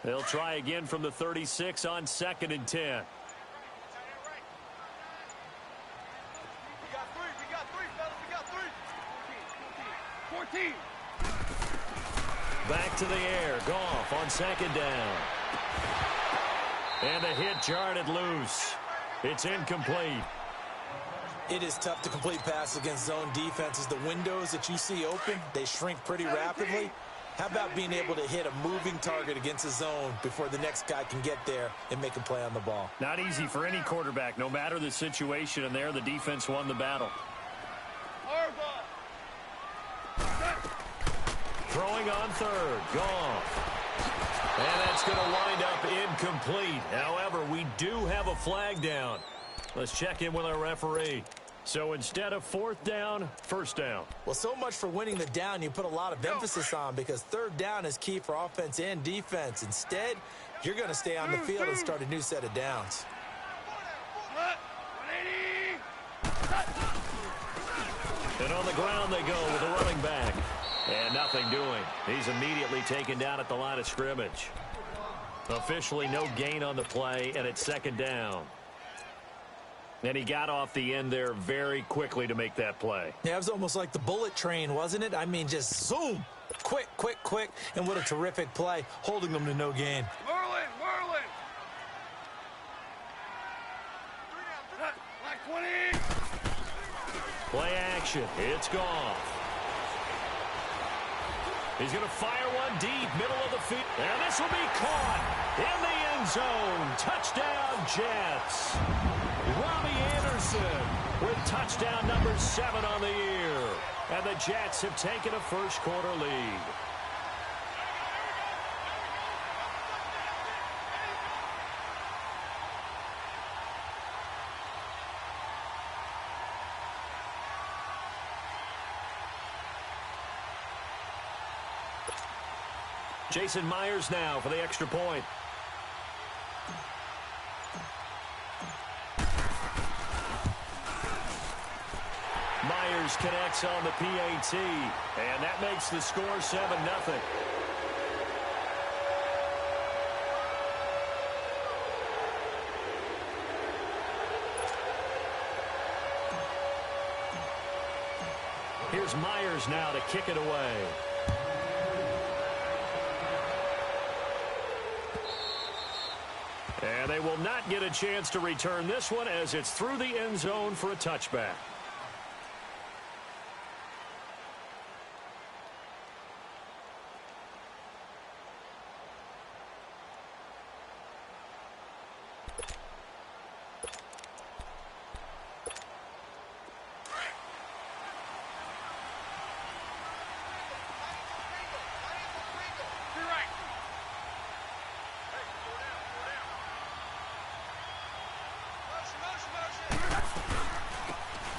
They'll try again from the 36 on 2nd and 10. We got three, fellas. We got three. 14. Back to the air. Goff on 2nd down. And the hit jarred it loose. It's incomplete. It is tough to complete passes against zone defenses. The windows that you see open, they shrink pretty rapidly. How about being able to hit a moving target against a zone before the next guy can get there and make a play on the ball? Not easy for any quarterback, no matter the situation, and there the defense won the battle. Throwing on 3rd, Goff. And that's going to wind up incomplete. However, we do have a flag down. Let's check in with our referee. So instead of 4th down, 1st down. Well, so much for winning the down you put a lot of emphasis on, because 3rd down is key for offense and defense. Instead, you're going to stay on the field and start a new set of downs. And on the ground they go with the running back. And nothing doing. He's immediately taken down at the line of scrimmage. Officially no gain on the play, and it's 2nd down. And he got off the end there very quickly to make that play. Yeah, it was almost like the bullet train, wasn't it? I mean, just zoom. Quick, quick, quick. And what a terrific play, holding them to no gain. Merlin. Like 20. Play action. It's Goff. He's going to fire one deep, middle of the field. And this will be caught in the end zone. Touchdown, Jets. Robbie Anderson with touchdown number 7 on the year. And the Jets have taken a first-quarter lead. Jason Myers now for the extra point. Myers connects on the PAT, and that makes the score 7-0. Here's Myers now to kick it away. And they will not get a chance to return this one as it's through the end zone for a touchback.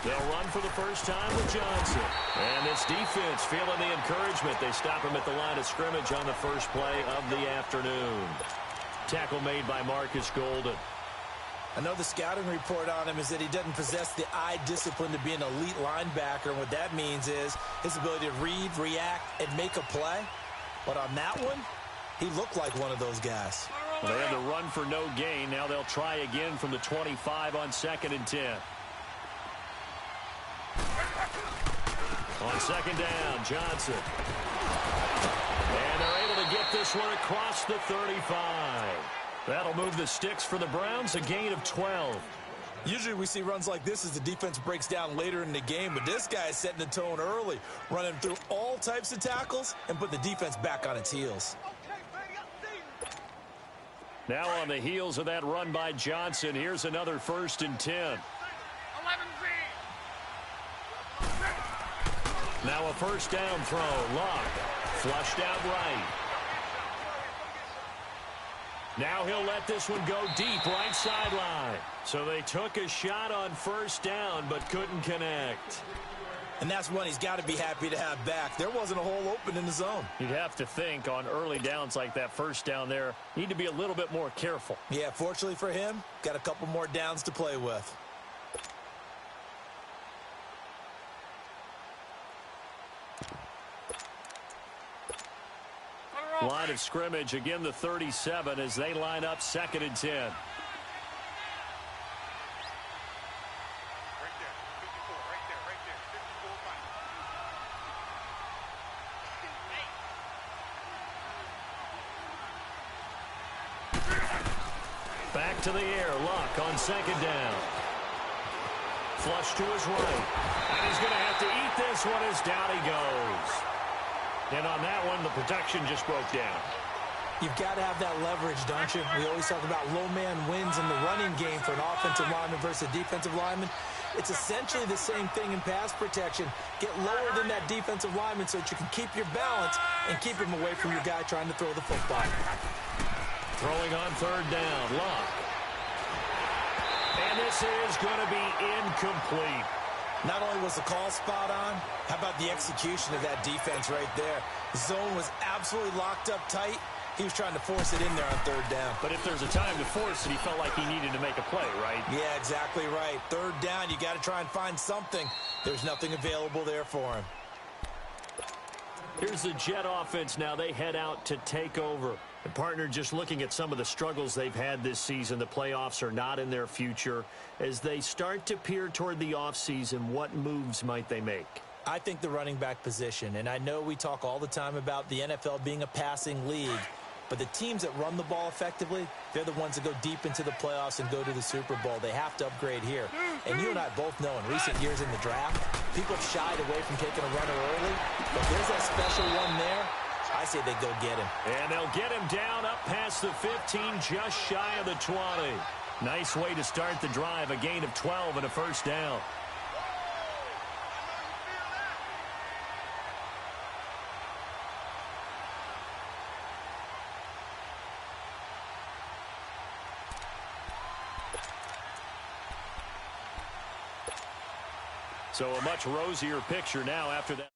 They'll run for the first time with Johnson. And this defense feeling the encouragement. They stop him at the line of scrimmage on the first play of the afternoon. Tackle made by Marcus Golden. I know the scouting report on him is that he doesn't possess the eye discipline to be an elite linebacker. And what that means is his ability to read, react, and make a play. But on that one, he looked like one of those guys. Well, they had to run for no gain. Now they'll try again from the 25 on 2nd and 10. On 2nd down, Johnson. And they're able to get this one across the 35. That'll move the sticks for the Browns, a gain of 12. Usually we see runs like this as the defense breaks down later in the game, but this guy is setting the tone early, running through all types of tackles and put the defense back on its heels. Now on the heels of that run by Johnson, here's another 1st and 10. Now a first down throw. Luck flushed out right. Now he'll let this one go deep right sideline. So they took a shot on first down but couldn't connect. And that's one he's got to be happy to have back. There wasn't a hole open in the zone. You'd have to think on early downs like that first down there, need to be a little bit more careful. Yeah, fortunately for him, got a couple more downs to play with. Line of scrimmage, again the 37 as they line up 2nd and 10. Right there. 54. Right there. Right there. 54. Back to the air. Luck on 2nd down. Flush to his right. And he's going to have to eat this one as down he goes. And on that one, the protection just broke down. You've got to have that leverage, don't you? We always talk about low man wins in the running game for an offensive lineman versus a defensive lineman. It's essentially the same thing in pass protection. Get lower than that defensive lineman so that you can keep your balance and keep him away from your guy trying to throw the football. Throwing on 3rd down. Luck. And this is going to be incomplete. Not only was the call spot on, how about the execution of that defense right there? The zone was absolutely locked up tight. He was trying to force it in there on 3rd down. But if there's a time to force it, he felt like he needed to make a play, right? Yeah, exactly right. 3rd down, you got to try and find something. There's nothing available there for him. Here's the Jet offense now. They head out to take over. And partner, just looking at some of the struggles they've had this season, the playoffs are not in their future. As they start to peer toward the offseason, what moves might they make? I think the running back position, and I know we talk all the time about the NFL being a passing league, but the teams that run the ball effectively, they're the ones that go deep into the playoffs and go to the Super Bowl. They have to upgrade here. And you and I both know in recent years in the draft, people have shied away from taking a runner early, but there's that special one there. I say they go get him. And they'll get him down up past the 15, just shy of the 20. Nice way to start the drive, a gain of 12 and a 1st down. So a much rosier picture now after that.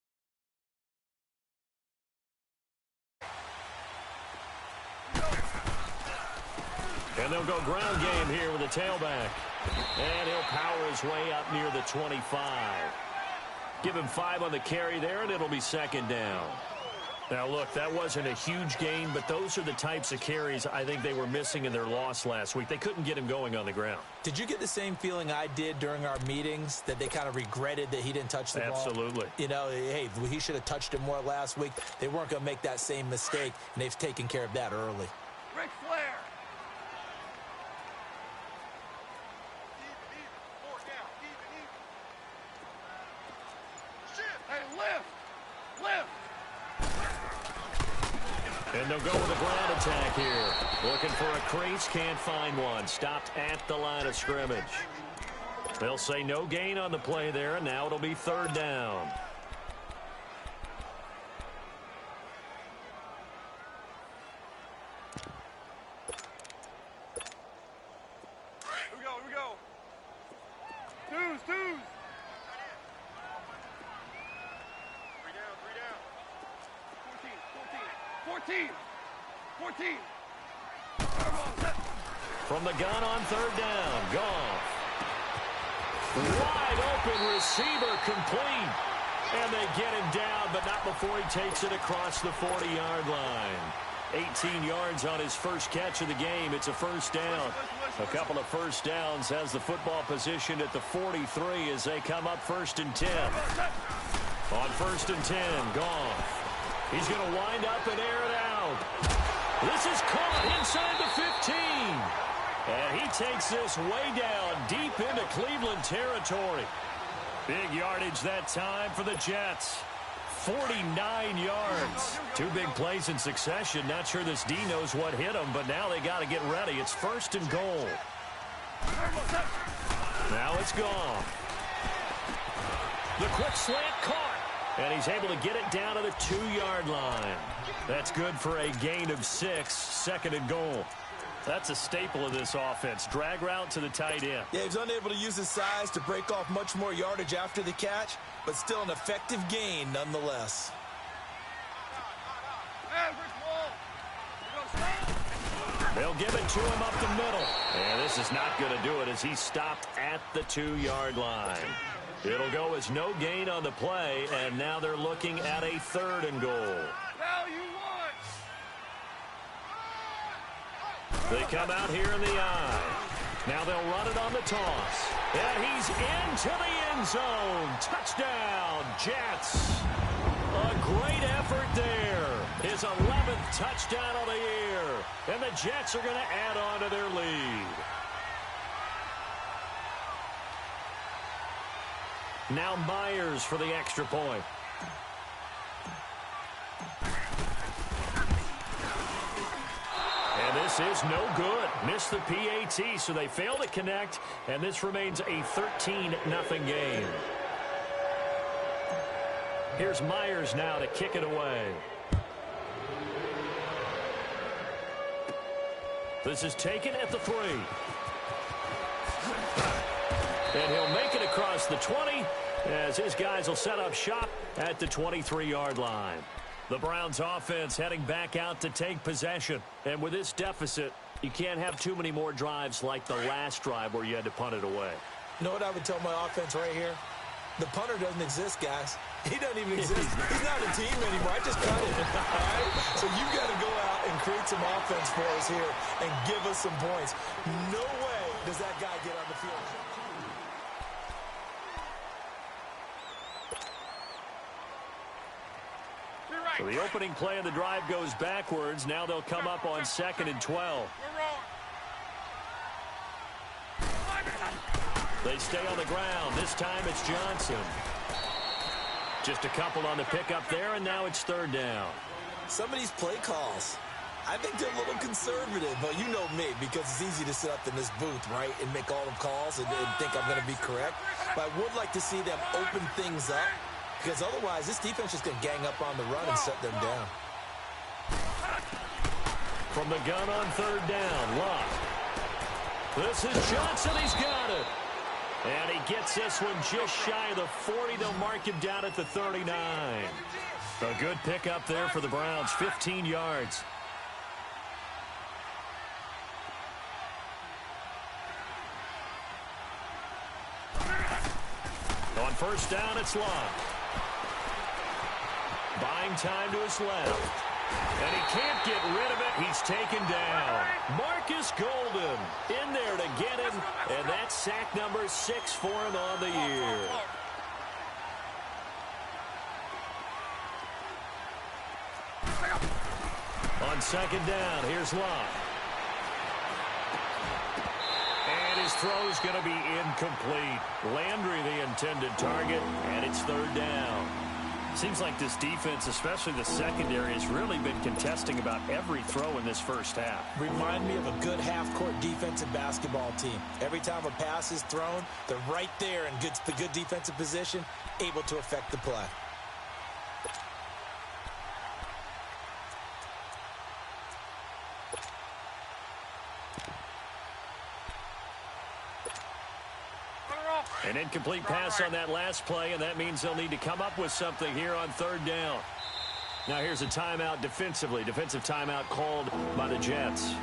And they'll go ground game here with a tailback. And he'll power his way up near the 25. Give him 5 on the carry there, and it'll be 2nd down. Now, look, that wasn't a huge gain, but those are the types of carries I think they were missing in their loss last week. They couldn't get him going on the ground. Did you get the same feeling I did during our meetings, that they kind of regretted that he didn't touch the ball? Absolutely. You know, hey, he should have touched it more last week. They weren't going to make that same mistake, and they've taken care of that early. Ric Flair. And they'll go with a ground attack here. Looking for a crease, can't find one. Stopped at the line of scrimmage. They'll say no gain on the play there, and now it'll be 3rd down. Here we go. Twos. 3 down. 14. From the gun on 3rd down. Goff. Wide open receiver, complete. And they get him down, but not before he takes it across the 40-yard line. 18 yards on his first catch of the game. It's a 1st down. A couple of 1st downs has the football position at the 43 as they come up 1st and 10. On 1st and 10, Goff. He's going to wind up and air it out. This is caught inside the 15. And he takes this way down deep into Cleveland territory. Big yardage that time for the Jets. 49 yards. 2 big plays in succession. Not sure this D knows what hit him, but now they got to get ready. It's 1st and goal. Now it's gone. The quick slant caught. And he's able to get it down to the 2-yard line. That's good for a gain of 6, 2nd and goal. That's a staple of this offense. Drag route to the tight end. Yeah, he's unable to use his size to break off much more yardage after the catch, but still an effective gain nonetheless. They'll give it to him up the middle. And this is not going to do it as he's stopped at the 2-yard line. It'll go as no gain on the play, and now they're looking at a 3rd and goal. They come out here in the I. Now they'll run it on the toss. And he's into the end zone. Touchdown, Jets. A great effort there. His 11th touchdown of the year. And the Jets are going to add on to their lead. Now Myers for the extra point. And this is no good. Missed the PAT, so they fail to connect, and this remains a 13-0 game. Here's Myers now to kick it away. This is taken at the 3. And he'll make it across the 20 as his guys will set up shop at the 23-yard line. The Browns offense heading back out to take possession. And with this deficit, you can't have too many more drives like the last drive where you had to punt it away. You know what I would tell my offense right here? The punter doesn't exist, guys. He doesn't even exist. He's not a team anymore. I just cut him. All right? So you got to go out and create some offense for us here and give us some points. No way does that guy get on the field. So the opening play of the drive goes backwards. Now they'll come up on 2nd and 12. They stay on the ground. This time it's Johnson. Just a couple on the pickup there, and now it's 3rd down. Some of these play calls, I think they're a little conservative, but you know me, because it's easy to sit up in this booth, right, and make all the calls and think I'm going to be correct. But I would like to see them open things up, because otherwise this defense is going to gang up on the run and shut them down. From the gun on 3rd down, Luck. This is Johnson. He's got it. And he gets this one just shy of the 40. They'll mark him down at the 39. A good pickup there for the Browns, 15 yards. On 1st down, it's Luck. Buying time to his left. And he can't get rid of it. He's taken down. Marcus Golden in there to get him. And that's sack number 6 for him on the year. On 2nd down, here's Luck. And his throw's going to be incomplete. Landry the intended target, and it's 3rd down. Seems like this defense, especially the secondary, has really been contesting about every throw in this first half. Remind me of a good half-court defensive basketball team. Every time a pass is thrown, they're right there in good defensive position, able to affect the play. An incomplete pass on that last play, and that means they'll need to come up with something here on 3rd down. Now here's a timeout defensively. Defensive timeout called by the Jets.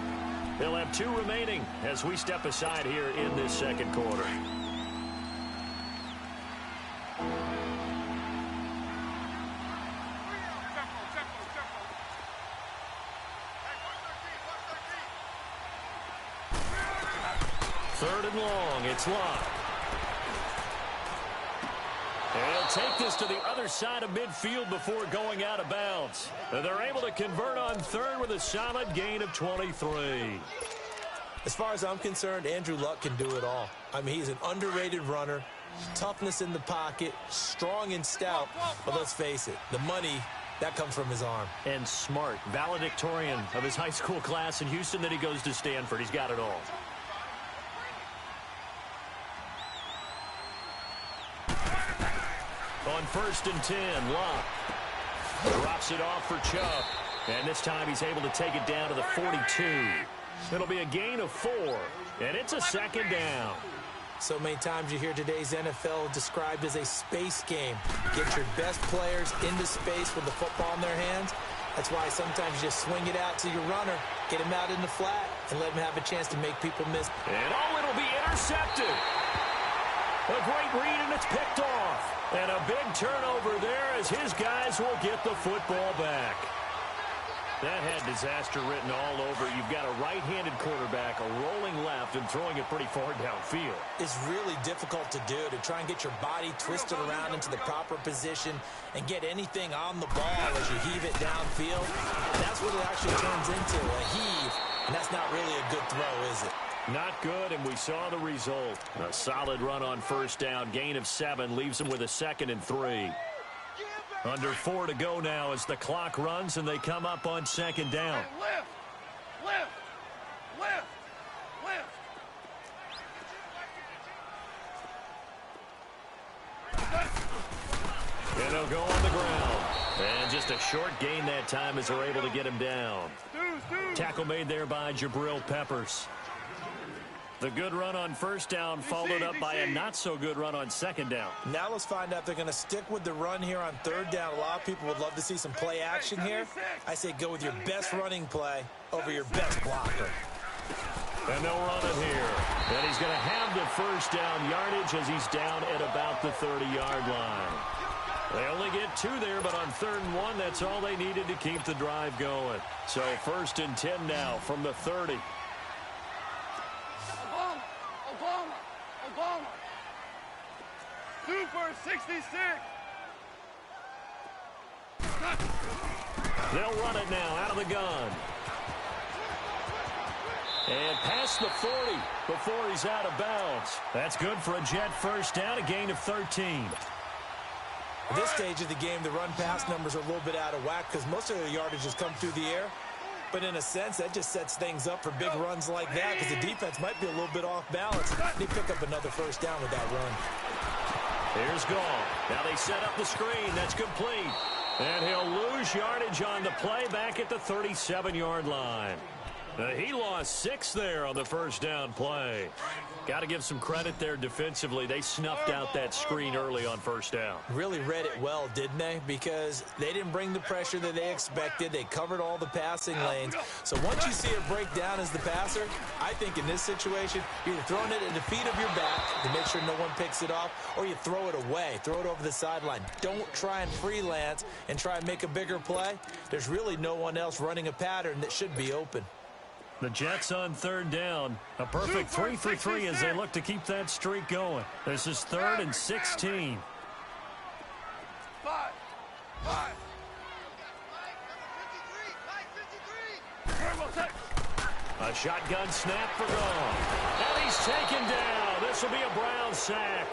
They'll have 2 remaining as we step aside here in this 2nd quarter. Third and long, it's Luck. And he'll take this to the other side of midfield before going out of bounds. And they're able to convert on 3rd with a solid gain of 23. As far as I'm concerned, Andrew Luck can do it all. I mean, he's an underrated runner, toughness in the pocket, strong and stout. But let's face it, the money, that comes from his arm. And smart, valedictorian of his high school class in Houston. Then he goes to Stanford. He's got it all. On 1st and 10, Luck drops it off for Chubb. And this time he's able to take it down to the 42. It'll be a gain of 4, and it's a 2nd down. So many times you hear today's NFL described as a space game. Get your best players into space with the football in their hands. That's why sometimes you just swing it out to your runner, get him out in the flat, and let him have a chance to make people miss. And it'll be intercepted. A great read, and it's picked off. And a big turnover there as his guys will get the football back. That had disaster written all over. You've got a right-handed quarterback, a rolling left, and throwing it pretty far downfield. It's really difficult to do, to try and get your body twisted around into the proper position and get anything on the ball as you heave it downfield. That's what it actually turns into, a heave, and that's not really a good throw, is it? Not good, and we saw the result. A solid run on first down, gain of 7, leaves them with a 2nd and 3. Under 4 to go now as the clock runs and they come up on 2nd down. Left, left, left, left. And they'll go on the ground. And just a short gain that time as they're able to get him down. Tackle made there by Jabril Peppers. The good run on first down followed up by a not-so-good run on 2nd down. Now let's find out if they're going to stick with the run here on 3rd down. A lot of people would love to see some play action here. I say go with your best running play over your best blocker. And they'll run it here. And he's going to have the first down yardage as he's down at about the 30-yard line. They only get 2 there, but on 3rd and 1, that's all they needed to keep the drive going. So 1st and 10 now from the 30. Obama. 2 for 66. They'll run it now out of the gun. And past the 40 before he's out of bounds. That's good for a Jet first down, a gain of 13. At this stage of the game, the run-pass numbers are a little bit out of whack because most of the yardage has come through the air. But in a sense, that just sets things up for big runs like that because the defense might be a little bit off balance. They pick up another first down with that run. Here's Gall. Now they set up the screen. That's complete. And he'll lose yardage on the play back at the 37-yard line. He lost 6 there on the first down play. Got to give some credit there defensively. They snuffed out that screen early on first down. Really read it well, didn't they? Because they didn't bring the pressure that they expected. They covered all the passing lanes. So once you see it break down as the passer, I think in this situation, you're either throwing it at the feet of your back to make sure no one picks it off, or you throw it away. Throw it over the sideline. Don't try and freelance and try and make a bigger play. There's really no one else running a pattern that should be open. The Jets on 3rd down. A perfect 3 for 3 as they look to keep that streak going. This is 3rd and 16. 5. A shotgun snap for Gall. And he's taken down. This will be a Brown sack.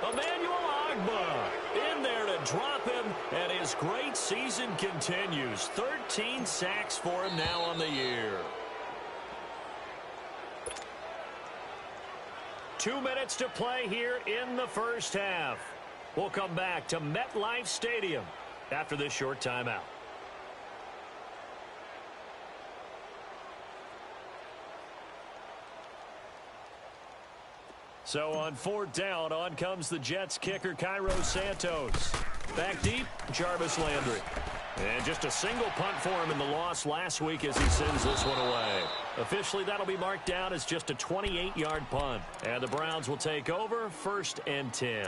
Emmanuel Ogbah in there to drop him, and his great season continues. 13 sacks for him now on the year. 2 minutes to play here in the first half. We'll come back to MetLife Stadium after this short timeout. So on 4th down, on comes the Jets kicker, Cairo Santos. Back deep, Jarvis Landry. And just a single punt for him in the loss last week as he sends this one away. Officially, that'll be marked down as just a 28-yard punt. And the Browns will take over 1st and 10.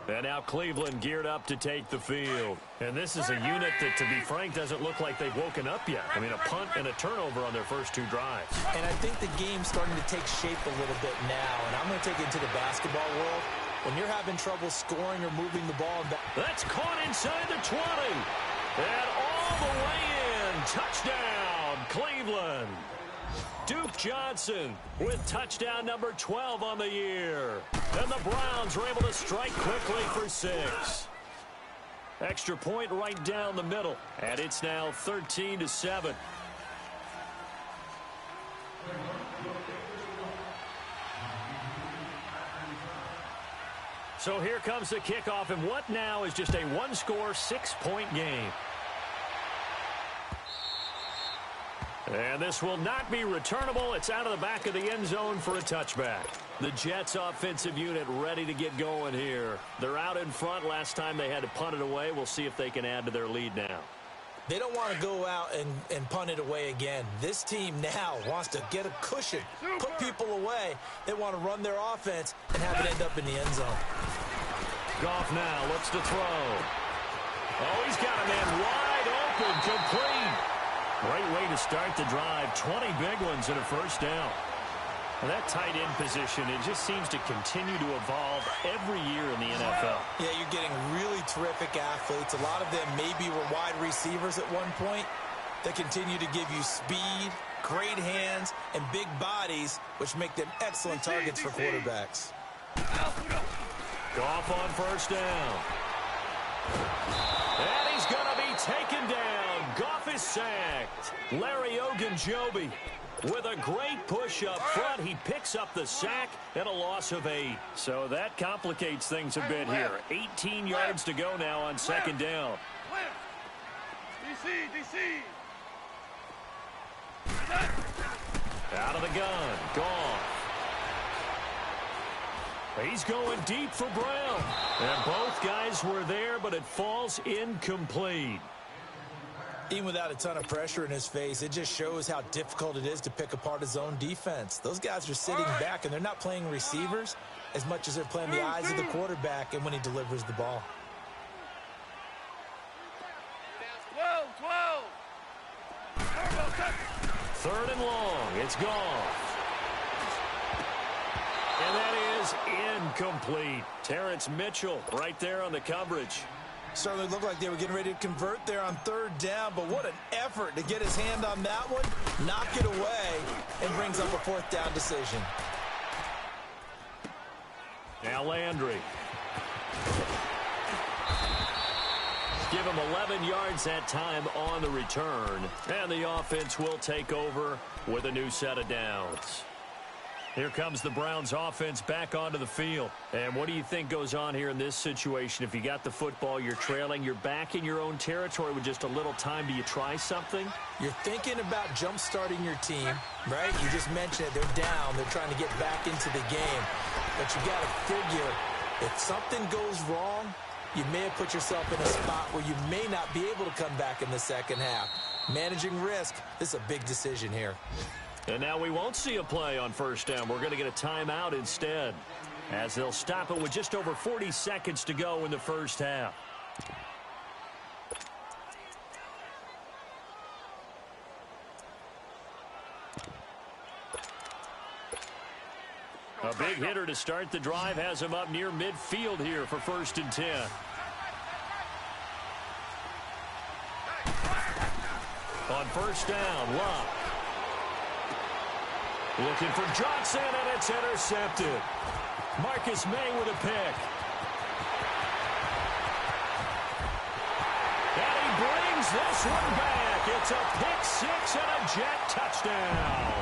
And now Cleveland geared up to take the field. And this is a unit that, to be frank, doesn't look like they've woken up yet. I mean, a punt and a turnover on their first 2 drives. And I think the game's starting to take shape a little bit now. And I'm going to take it into the basketball world. When you're having trouble scoring or moving the ball back. That's caught inside the 20. And all the way in. Touchdown, Cleveland. Duke Johnson with touchdown number 12 on the year. And the Browns are able to strike quickly for 6. Extra point right down the middle. And it's now 13-7. So here comes the kickoff, and what now is just a 1-score, 6-point game. And this will not be returnable. It's out of the back of the end zone for a touchback. The Jets offensive unit ready to get going here. They're out in front. Last time they had to punt it away. We'll see if they can add to their lead now. They don't want to go out and punt it away again. This team now wants to get a cushion, put people away. They want to run their offense and have it end up in the end zone. Goff now looks to throw. Oh, he's got a man wide open, complete. Great way to start the drive. 20 big ones and a first down. Well, that tight end position, it just seems to continue to evolve every year in the NFL. Yeah, you're getting really terrific athletes. A lot of them maybe were wide receivers at one point. They continue to give you speed, great hands, and big bodies, which make them excellent targets for quarterbacks. Goff on first down. And he's going to be taken down. Goff is sacked. Larry Ogunjobi with a great push up front. He picks up the sack and a loss of 8. So that complicates things a bit here. 18 yards to go now on second down. DC. Out of the gun. Goff. He's going deep for Brown. And both guys were there, but it falls incomplete. Even without a ton of pressure in his face, it just shows how difficult it is to pick apart his own defense. Those guys are sitting back, and they're not playing receivers as much as they're playing the eyes of the quarterback and when he delivers the ball. 12. 3rd and long. It's Goff. And that is incomplete. Terrence Mitchell right there on the coverage. Certainly looked like they were getting ready to convert there on 3rd down, but what an effort to get his hand on that one, knock it away, and brings up a 4th down decision. Now Landry. Give him 11 yards that time on the return. And the offense will take over with a new set of downs. Here comes the Browns offense back onto the field. And what do you think goes on here in this situation? If you got the football, you're trailing, you're back in your own territory with just a little time. Do you try something? You're thinking about jump-starting your team, right? You just mentioned it. They're down. They're trying to get back into the game. But you got to figure, if something goes wrong, you may have put yourself in a spot where you may not be able to come back in the second half. Managing risk, this is a big decision here. And now we won't see a play on first down. We're going to get a timeout instead, as they'll stop it with just over 40 seconds to go in the first half. A big hitter to start the drive has him up near midfield here for 1st and 10. On first down, Luck. Looking for Johnson, and it's intercepted. Marcus May with a pick. And he brings this one back. It's a pick 6 and a jet touchdown.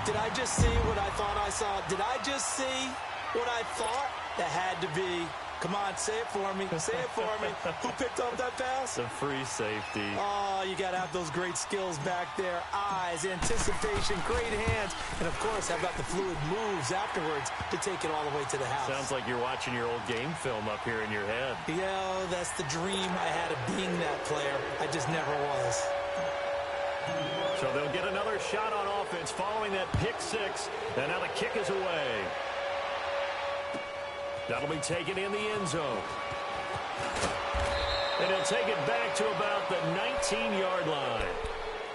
Did I just see what I thought I saw? Did I just see what I thought? That had to be. Come on, say it for me. Say it for me. Who picked up that pass? The free safety. Oh, you got to have those great skills back there. Eyes, anticipation, great hands. And, of course, how about the fluid moves afterwards to take it all the way to the house? Sounds like you're watching your old game film up here in your head. Yeah, that's the dream I had of being that player. I just never was. So they'll get another shot on offense following that pick 6. And now the kick is away. That'll be taken in the end zone. And he'll take it back to about the 19-yard line.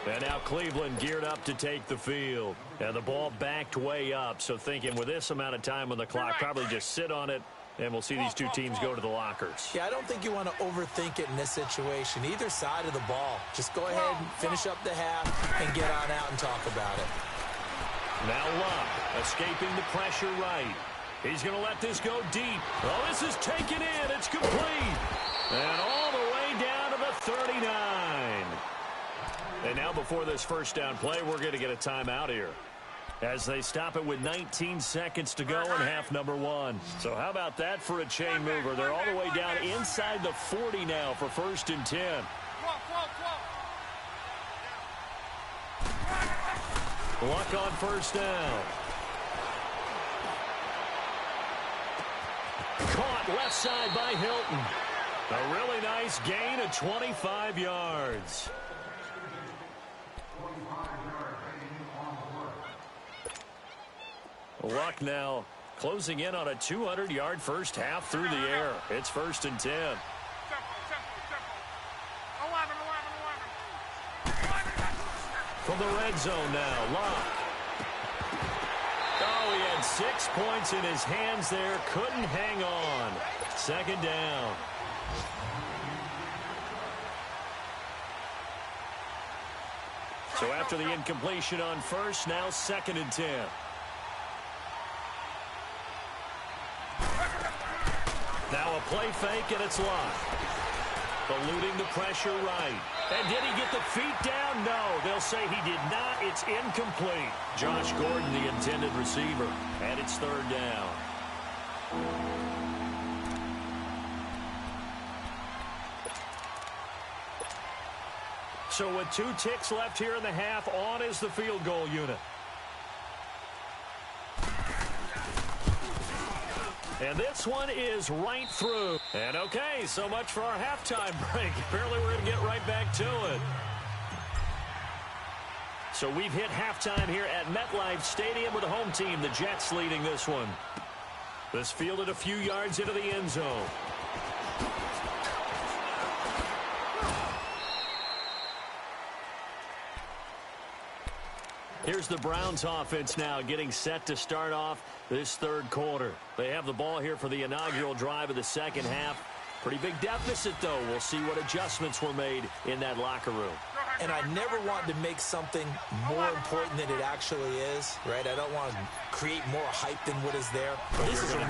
And now Cleveland geared up to take the field. And the ball backed way up. So thinking with this amount of time on the clock, probably just sit on it. And we'll see these two teams go to the lockers. Yeah, I don't think you want to overthink it in this situation. Either side of the ball. Just go ahead and finish up the half and get on out and talk about it. Now Luck escaping the pressure right. He's going to let this go deep. Oh, this is taken in. It's complete. And all the way down to the 39. And now before this first down play, we're going to get a timeout here, as they stop it with 19 seconds to go in half number 1. So how about that for a chain mover? They're all the way down inside the 40 now for 1st and 10. Luck on first down. Caught left side by Hilton. A really nice gain of 25 yards. Luck now closing in on a 200-yard first half through the air. It's 1st and 10. From the red zone now, Locke. Oh, he had 6 points in his hands there. Couldn't hang on. Second down. So after the incompletion on first, now 2nd and 10. Now a play fake, and it's Locke. Eluding the pressure right. And did he get the feet down? No. They'll say he did not. It's incomplete. Josh Gordon, the intended receiver. And it's 3rd down. So with 2 ticks left here in the half, on is the field goal unit. And this one is right through. And okay, so much for our halftime break. Apparently we're going to get right back to it. So we've hit halftime here at MetLife Stadium with the home team, the Jets, leading this one. This fielded a few yards into the end zone. Here's the Browns offense now getting set to start off this 3rd quarter. They have the ball here for the inaugural drive of the second half. Pretty big deficit, though. We'll see what adjustments were made in that locker room. And I never want to make something more important than it actually is, right? I don't want to create more hype than what is there. But this is I'm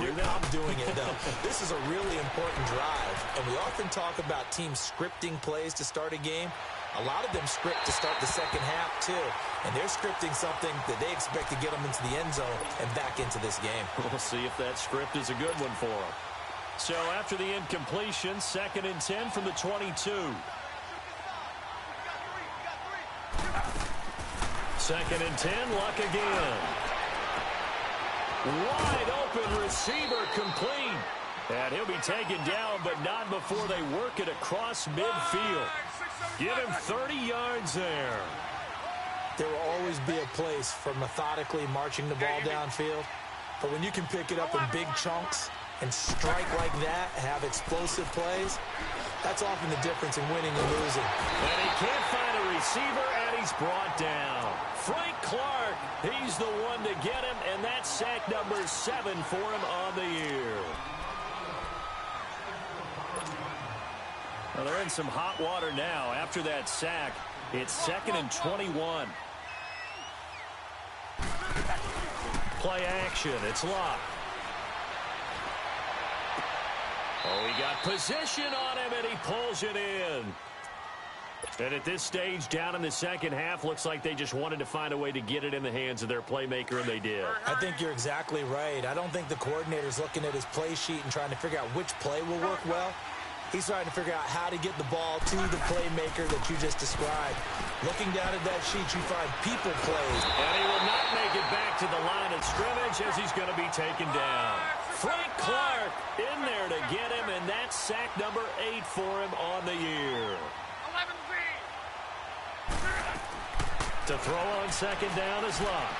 doing it, though. This is a really important drive. And we often talk about teams scripting plays to start a game. A lot of them script to start the second half, too. And they're scripting something that they expect to get them into the end zone and back into this game. We'll see if that script is a good one for them. So after the incompletion, 2nd and 10 from the 22. 2nd and 10, Luck again. Wide open receiver complete. And he'll be taken down, but not before they work it across midfield. Give him 30 yards there. There will always be a place for methodically marching the ball downfield. But when you can pick it up in big chunks and strike like that, have explosive plays, that's often the difference in winning and losing. And he can't find a receiver, and he's brought down. Frank Clark, he's the one to get him, and that's sack number 7 for him on the year. Well, they're in some hot water now after that sack. It's 2nd and 21. Play action. It's Locke. Oh, he got position on him, and he pulls it in. And at this stage, down in the second half, looks like they just wanted to find a way to get it in the hands of their playmaker, and they did. I think you're exactly right. I don't think the coordinator's looking at his play sheet and trying to figure out which play will work well. He's trying to figure out how to get the ball to the playmaker that you just described. Looking down at that sheet, you find people plays. And he will not make it back to the line of scrimmage as he's going to be taken down. Frank Clark in there to get him, and that's sack number 8 for him on the year. 11-Z. To throw on second down is Locke.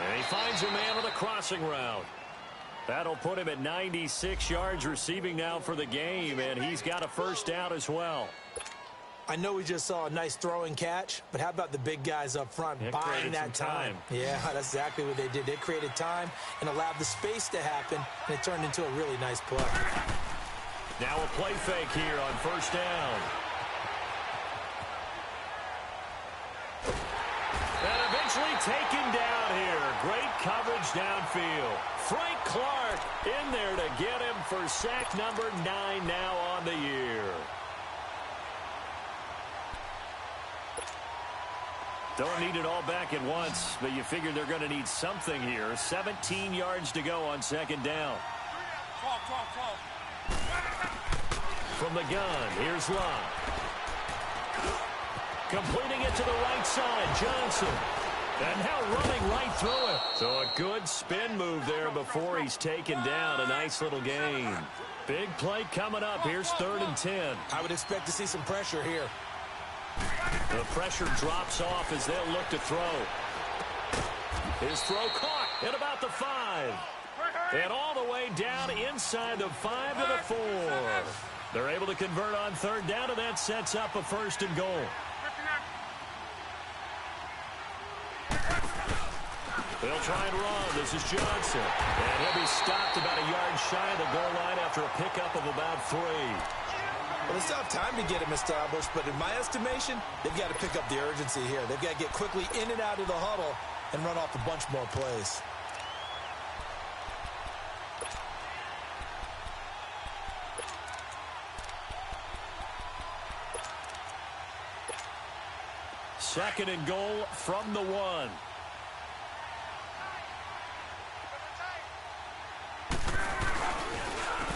And he finds a man with a crossing route. That'll put him at 96 yards receiving now for the game, and he's got a first down as well. I know we just saw a nice throwing catch, but how about the big guys up front buying that time? Yeah, that's exactly what they did. They created time and allowed the space to happen, and it turned into a really nice play. Now a play fake here on first down. And eventually taken down here. Great coverage downfield. Frank Clark in there to get him for sack number 9 now on the year. Don't need it all back at once, but you figure they're going to need something here. 17 yards to go on second down. 12. From the gun, here's Locke. Completing it to the right side, Johnson. And now running right through it. So a good spin move there before he's taken down. A nice little gain. Big play coming up. Here's 3rd and 10. I would expect to see some pressure here. The pressure drops off as they'll look to throw. His throw caught at about the 5. And all the way down inside the 5 to the 4. They're able to convert on third down, and that sets up a first and goal. They'll try and run. This is Johnson. And he'll be stopped about a yard shy of the goal line after a pickup of about 3. Well, they still have time to get him established, but in my estimation, they've got to pick up the urgency here. They've got to get quickly in and out of the huddle and run off a bunch more plays. Second and goal from the 1.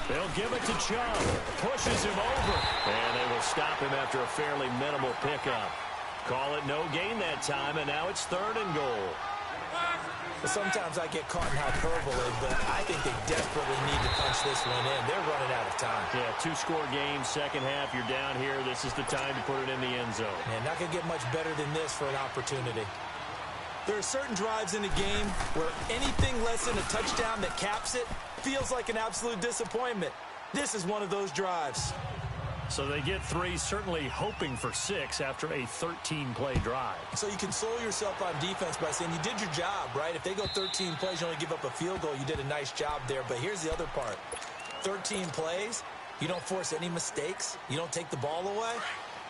They'll give it to Chubb. Pushes him over. And they will stop him after a fairly minimal pickup. Call it no gain that time, and now it's third and goal. Sometimes I get caught in hyperbole, but I think they desperately need to punch this one in. They're running out of time. Yeah, 2-score game, second half. You're down here. This is the time to put it in the end zone. Man, not going to get much better than this for an opportunity. There are certain drives in the game where anything less than a touchdown that caps it feels like an absolute disappointment. This is one of those drives. So they get 3, certainly hoping for 6 after a 13-play drive. So you console yourself on defense by saying you did your job, right? If they go 13 plays, you only give up a field goal, you did a nice job there. But here's the other part. 13 plays, you don't force any mistakes, you don't take the ball away.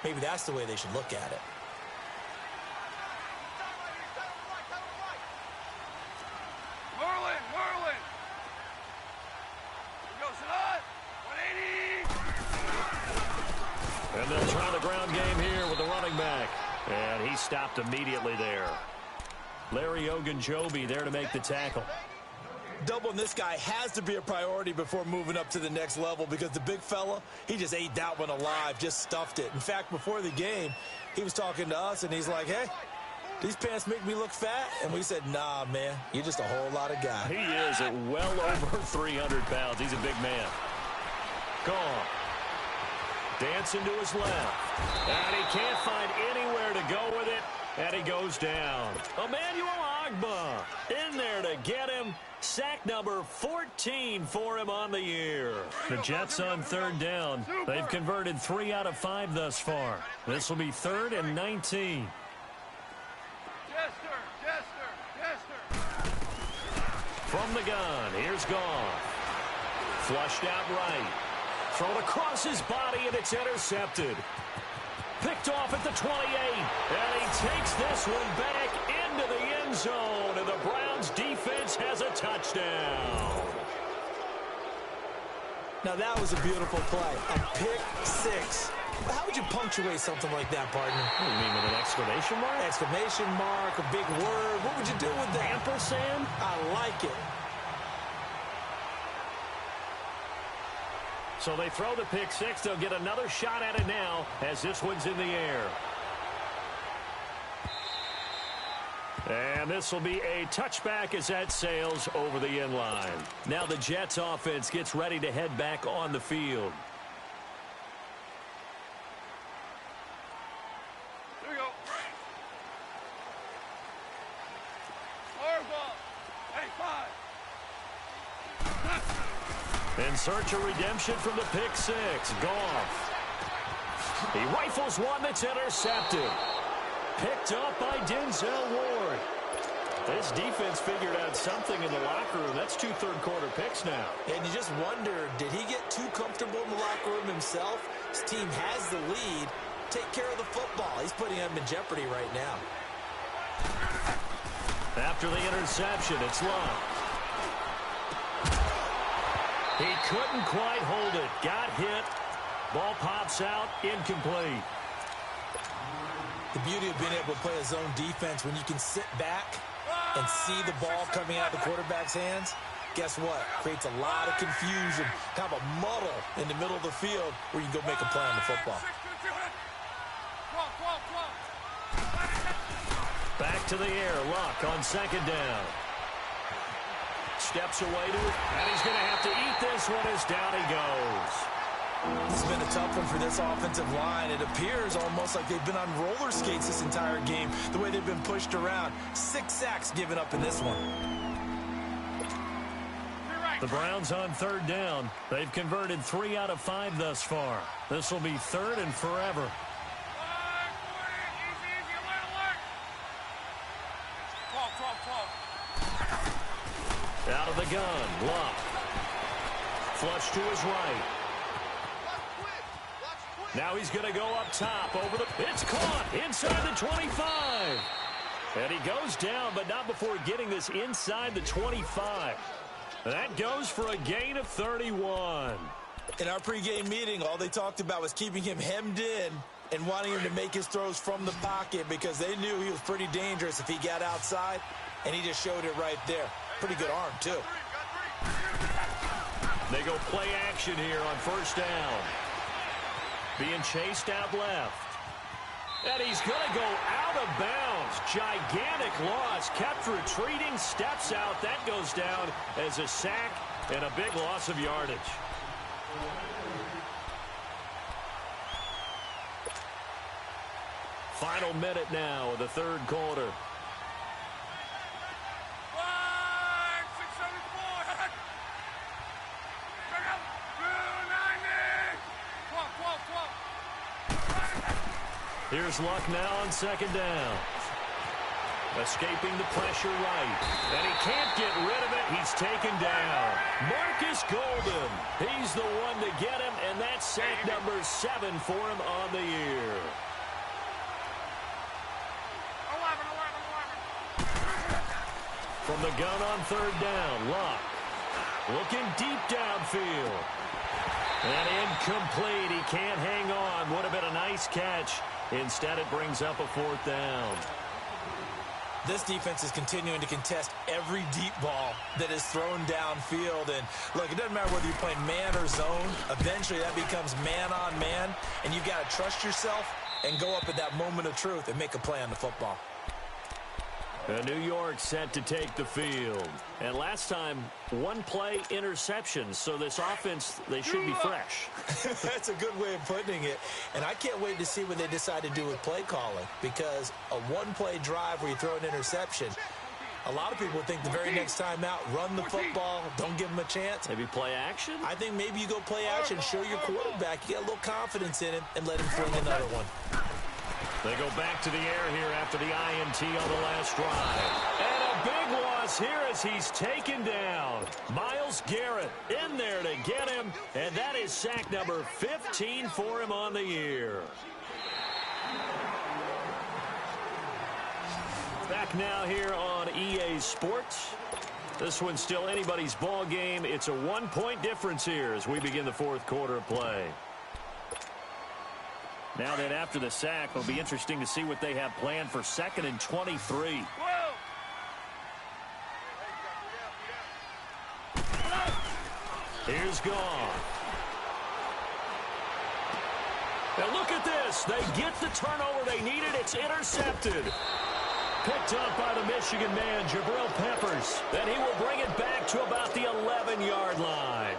Maybe that's the way they should look at it. And they'll try the ground game here with the running back. And he stopped immediately there. Larry Ogunjobi there to make the tackle. Doubling this guy has to be a priority before moving up to the next level because the big fella, he just ate that one alive, just stuffed it. In fact, before the game, he was talking to us, and he's like, hey, these pants make me look fat? And we said, nah, man, you're just a whole lot of guy. He is at well over 300 pounds. He's a big man. Gone. Dancing to his left. And he can't find anywhere to go with it. And he goes down. Emmanuel Ogbah in there to get him. Sack number 14 for him on the year. The Jets on third down. They've converted 3 out of 5 thus far. This will be 3rd and 19. From the gun, here's Goff. Flushed out right. Thrown across his body, and it's intercepted. Picked off at the 28. And he takes this one back into the end zone. And the Browns defense has a touchdown. Now that was a beautiful play. A pick six. How would you punctuate something like that, partner? What do you mean, with an exclamation mark? Exclamation mark, a big word. What would you do with that? Ampersand? I like it. So they throw the pick six. They'll get another shot at it now as this one's in the air. And this will be a touchback as that sails over the end line. Now the Jets offense gets ready to head back on the field. Here we go. Ball. Hey, 5. In search of redemption from the pick six. Goff. He rifles one that's intercepted. Picked up by Denzel Ward. This defense figured out something in the locker room. That's 2 third-quarter picks now. And you just wonder, did he get too comfortable in the locker room himself? His team has the lead. Take care of the football. He's putting them in jeopardy right now. After the interception, it's Love. He couldn't quite hold it. Got hit. Ball pops out. Incomplete. The beauty of being able to play a zone defense when you can sit back and see the ball coming out of the quarterback's hands, guess what? Creates a lot of confusion, kind of a muddle in the middle of the field where you can go make a play on the football. Back to the air. Luck on second down. Steps away to it, and he's going to have to eat this one as down he goes. This has been a tough one for this offensive line. It appears almost like they've been on roller skates this entire game, the way they've been pushed around. 6 sacks given up in this one. The Browns on third down. They've converted 3 out of 5 thus far. This will be 3rd and forever. Out of the gun, Luck. Flush to his right. Now he's going to go up top over the... It's caught inside the 25. And he goes down, but not before getting this inside the 25. That goes for a gain of 31. In our pregame meeting, all they talked about was keeping him hemmed in and wanting him to make his throws from the pocket because they knew he was pretty dangerous if he got outside, and he just showed it right there. Pretty good arm, too. They go play action here on first down. Being chased out left. And he's going to go out of bounds. Gigantic loss. Kept retreating. Steps out. That goes down as a sack and a big loss of yardage. Final minute now of the third quarter. Here's Luck now on second down. Escaping the pressure right. And he can't get rid of it. He's taken down. Marcus Golden. He's the one to get him, and that's sack number 7 for him on the year. 11. From the gun on third down, Luck. Looking deep downfield. And incomplete. He can't hang on. Would have been a nice catch. Instead, it brings up a 4th down. This defense is continuing to contest every deep ball that is thrown downfield. And, look, it doesn't matter whether you're playing man or zone. Eventually, that becomes man-on-man, and you've got to trust yourself and go up at that moment of truth and make a play on the football. New York set to take the field. And last time, 1 play interception. So this offense, they should be fresh. That's a good way of putting it. And I can't wait to see what they decide to do with play calling. Because a 1-play drive where you throw an interception, a lot of people think the very next time out, run the football, don't give them a chance. Maybe play action? I think maybe you go play action, show your quarterback, you get a little confidence in him, and let him fling another one. They go back to the air here after the INT on the last drive. And a big loss here as he's taken down. Myles Garrett in there to get him, and that is sack number 15 for him on the year. Back now here on EA Sports. This one's still anybody's ball game. It's a 1-point difference here as we begin the 4th quarter of play. Now that after the sack, it'll be interesting to see what they have planned for 2nd and 23. Here's gone. Now look at this. They get the turnover they needed. It's intercepted. Picked up by the Michigan man, Jabril Peppers. Then he will bring it back to about the 11-yard line.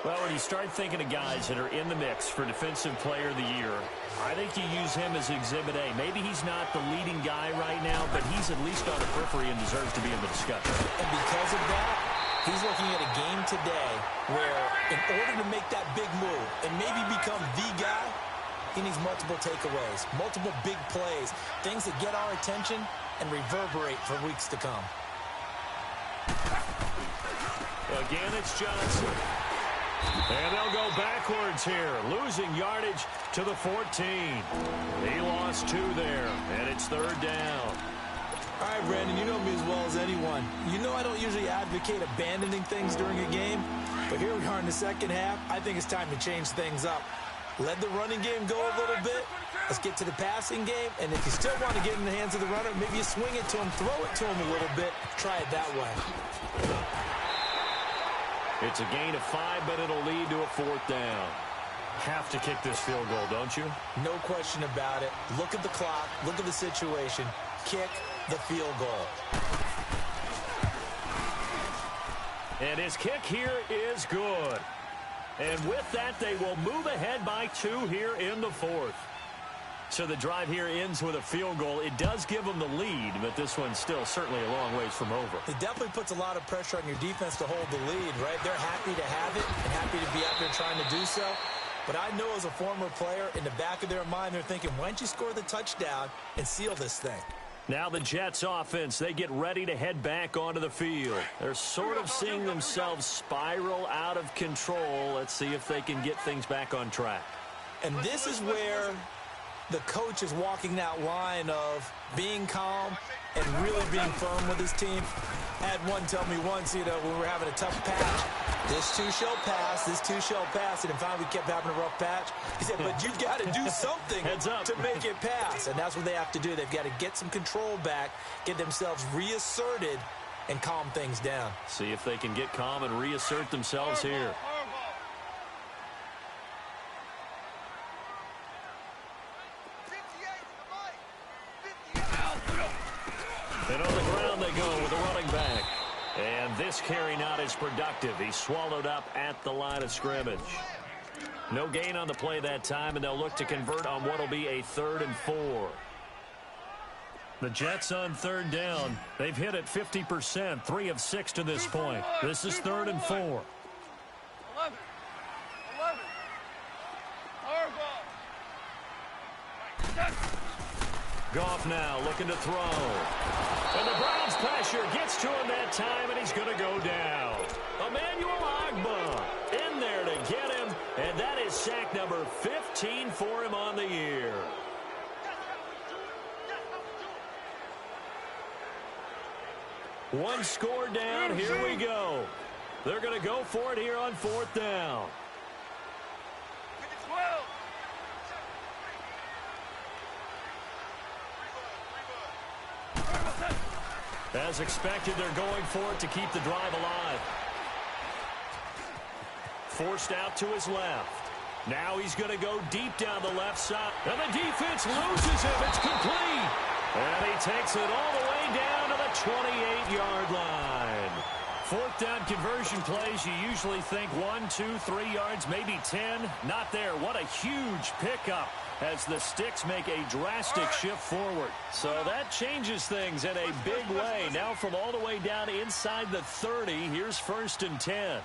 Well, when you start thinking of guys that are in the mix for Defensive Player of the Year, I think you use him as Exhibit A. Maybe he's not the leading guy right now, but he's at least on the periphery and deserves to be in the discussion. And because of that, he's looking at a game today where in order to make that big move and maybe become the guy, he needs multiple takeaways, multiple big plays, things that get our attention and reverberate for weeks to come. Again, it's Johnson. And they'll go backwards here, losing yardage to the 14. He lost 2 there, and it's 3rd down. All right, Brandon, you know me as well as anyone. You know I don't usually advocate abandoning things during a game, but here we are in the second half. I think it's time to change things up. Let the running game go a little bit. Let's get to the passing game, and if you still want to get in the hands of the runner, maybe you swing it to him, throw it to him a little bit, try it that way. It's a gain of 5, but it'll lead to a 4th down. Have to kick this field goal, don't you? No question about it. Look at the clock. Look at the situation. Kick the field goal. And his kick here is good. And with that, they will move ahead by 2 here in the 4th. So the drive here ends with a field goal. It does give them the lead, but this one's still certainly a long ways from over. It definitely puts a lot of pressure on your defense to hold the lead, right? They're happy to have it and happy to be out there trying to do so. But I know as a former player, in the back of their mind, they're thinking, why don't you score the touchdown and seal this thing? Now the Jets offense, they get ready to head back onto the field. They're sort of seeing themselves spiral out of control. Let's see if they can get things back on track. And this is where the coach is walking that line of being calm and really being firm with his team. I had one tell me once, when we were having a tough patch, this too shall pass, this too shall pass, and then finally we kept having a rough patch. He said, but you've got to do something to make it pass, and that's what they have to do. They've got to get some control back, get themselves reasserted, and calm things down. See if they can get calm and reassert themselves here. And on the ground they go with the running back. And this carry not as productive. He's swallowed up at the line of scrimmage. No gain on the play that time, and they'll look to convert on what will be a 3rd and 4. The Jets on 3rd down. They've hit it 50%, 3 of 6 to this point. This is 3rd and 4. 11. Power ball. Goff now looking to throw. And the Browns pressure gets to him that time, and he's going to go down. Emmanuel Ogbah in there to get him, and that is sack number 15 for him on the year. One score down. Here we go. They're going to go for it here on 4th down. As expected, they're going for it to keep the drive alive. Forced out to his left. Now he's going to go deep down the left side. And the defense loses him. It's complete. And he takes it all the way down to the 28-yard line. 4th down conversion plays, you usually think 1, 2, 3 yards, maybe 10. Not there. What a huge pickup as the sticks make a drastic shift forward. So that changes things in a big way. Now from all the way down inside the 30, here's 1st and 10.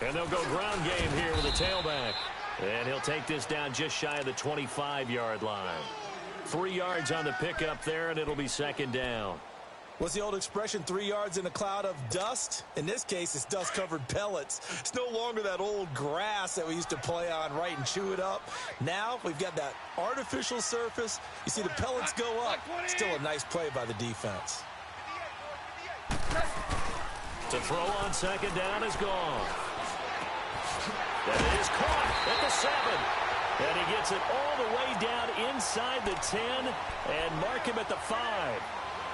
And they'll go ground game here with a tailback. And he'll take this down just shy of the 25-yard line. 3 yards on the pickup there, and it'll be 2nd down. What's the old expression, 3 yards in a cloud of dust? In this case, it's dust-covered pellets. It's no longer that old grass that we used to play on, right, and chew it up. Now we've got that artificial surface. You see the pellets go up. Still a nice play by the defense. To throw on 2nd down is gone. That is caught at the 7. And he gets it all the way down inside the 10 and mark him at the 5.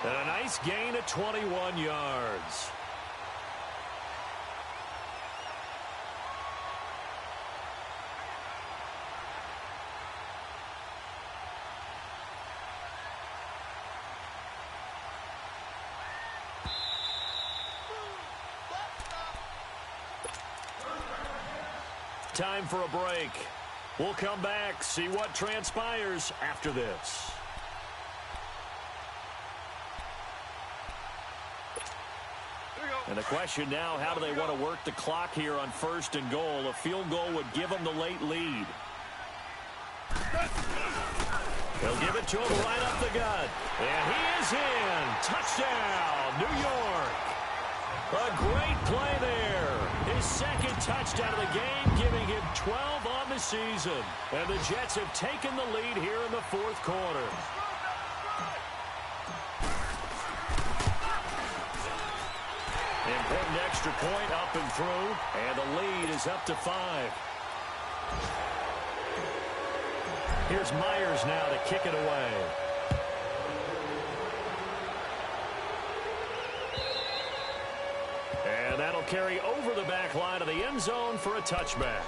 And a nice gain of 21 yards. Time for a break. We'll come back, see what transpires after this. And the question now, how do they want to work the clock here on 1st and goal? A field goal would give them the late lead. They'll give it to him right up the gut. And he is in. Touchdown, New York. A great play there. His 2nd touchdown of the game, giving him 12 on the season. And the Jets have taken the lead here in the 4th quarter. Important extra point up and through. And the lead is up to 5. Here's Myers now to kick it away. That'll carry over the back line of the end zone for a touchback.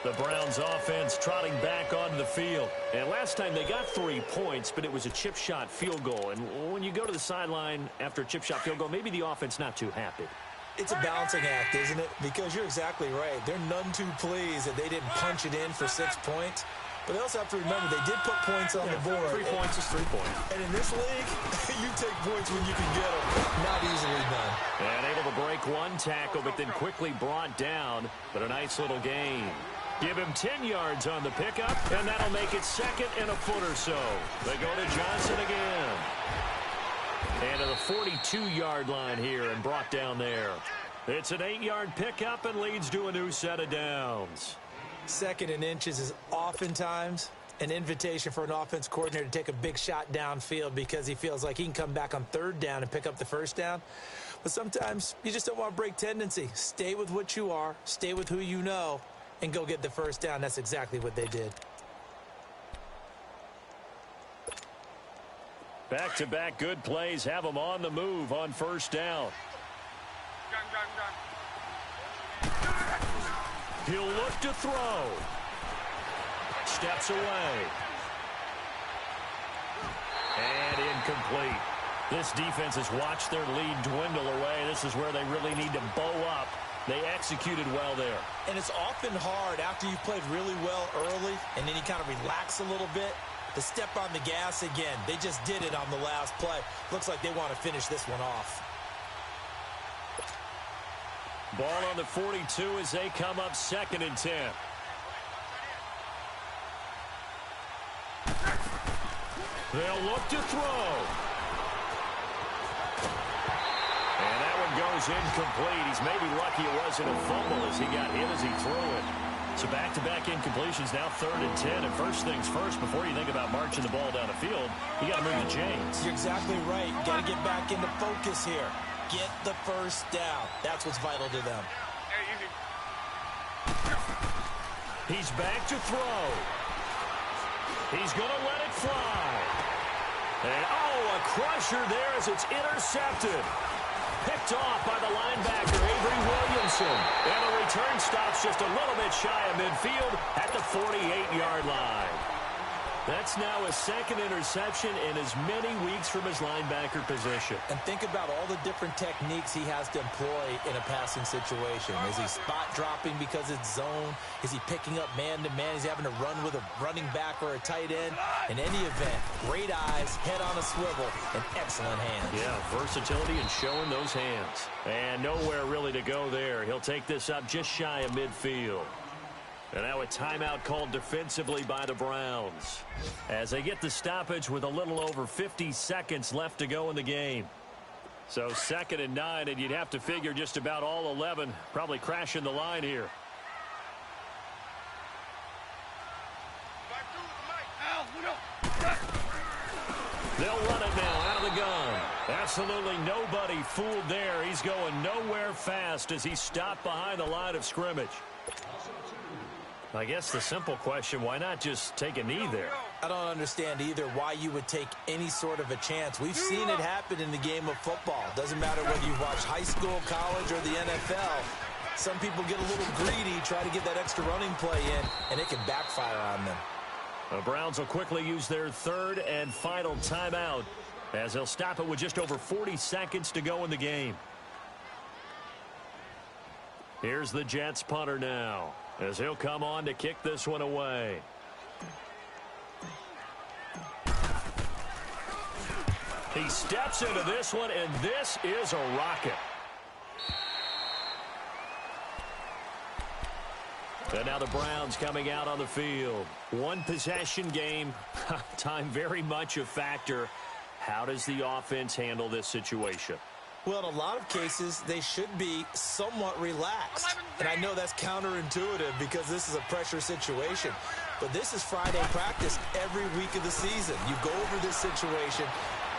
The Browns offense trotting back onto the field. And last time they got 3 points, but it was a chip shot field goal. And when you go to the sideline after a chip shot field goal, maybe the offense not too happy. It's a balancing act, isn't it? Because you're exactly right. They're none too pleased that they didn't punch it in for 6 points. But they also have to remember they did put points on the board. 3 points is 3 points. And in this league, you take points when you can get them. Not easily done. And able to break one tackle, but then quickly brought down. But a nice little gain. Give him 10 yards on the pickup, and that'll make it 2nd and a foot or so. They go to Johnson again. And to the 42-yard line here and brought down there. It's an 8-yard pickup and leads to a new set of downs. 2nd and inches is oftentimes an invitation for an offense coordinator to take a big shot downfield because he feels like he can come back on 3rd down and pick up the 1st down. But sometimes you just don't want to break tendency. Stay with what you are, stay with who you know, and go get the 1st down. That's exactly what they did. Back-to-back good plays have them on the move on 1st down. He'll look to throw. Steps away. And incomplete. This defense has watched their lead dwindle away. This is where they really need to bow up. They executed well there. And it's often hard after you've played really well early and then you kind of relax a little bit to step on the gas again. They just did it on the last play. Looks like they want to finish this one off. Ball on the 42 as they come up 2nd and 10. They'll look to throw. And that one goes incomplete. He's maybe lucky it wasn't a fumble as he got hit as he threw it. So back-to-back incompletions, now 3rd and 10. And first things first, before you think about marching the ball down the field, you got to move the chains. You're exactly right. You got to get back into focus here. Get the 1st down. That's what's vital to them. He's back to throw. He's going to let it fly. And, a crusher there as it's intercepted. Picked off by the linebacker, Avery Williamson. And the return stops just a little bit shy of midfield at the 48-yard line. That's now a 2nd interception in as many weeks from his linebacker position. And think about all the different techniques he has to employ in a passing situation. Is he spot dropping because it's zone? Is he picking up man-to-man? Is he having to run with a running back or a tight end? In any event, great eyes, head on a swivel, and excellent hands. Yeah, versatility and showing those hands. And nowhere really to go there. He'll take this up just shy of midfield. And now a timeout called defensively by the Browns as they get the stoppage with a little over 50 seconds left to go in the game. So 2nd and 9, and you'd have to figure just about all 11 probably crashing the line here. They'll run it now out of the gun. Absolutely nobody fooled there. He's going nowhere fast as he's stopped behind the line of scrimmage. I guess the simple question, why not just take a knee there? I don't understand either why you would take any sort of a chance. We've seen it happen in the game of football. Doesn't matter whether you watch high school, college, or the NFL. Some people get a little greedy, try to get that extra running play in, and it can backfire on them. The Browns will quickly use their 3rd and final timeout as they'll stop it with just over 40 seconds to go in the game. Here's the Jets punter now, as he'll come on to kick this one away. He steps into this one, and this is a rocket. And now the Browns coming out on the field. One possession game. Time very much a factor. How does the offense handle this situation? Well, in a lot of cases, they should be somewhat relaxed. And I know that's counterintuitive because this is a pressure situation. But this is Friday practice every week of the season. You go over this situation,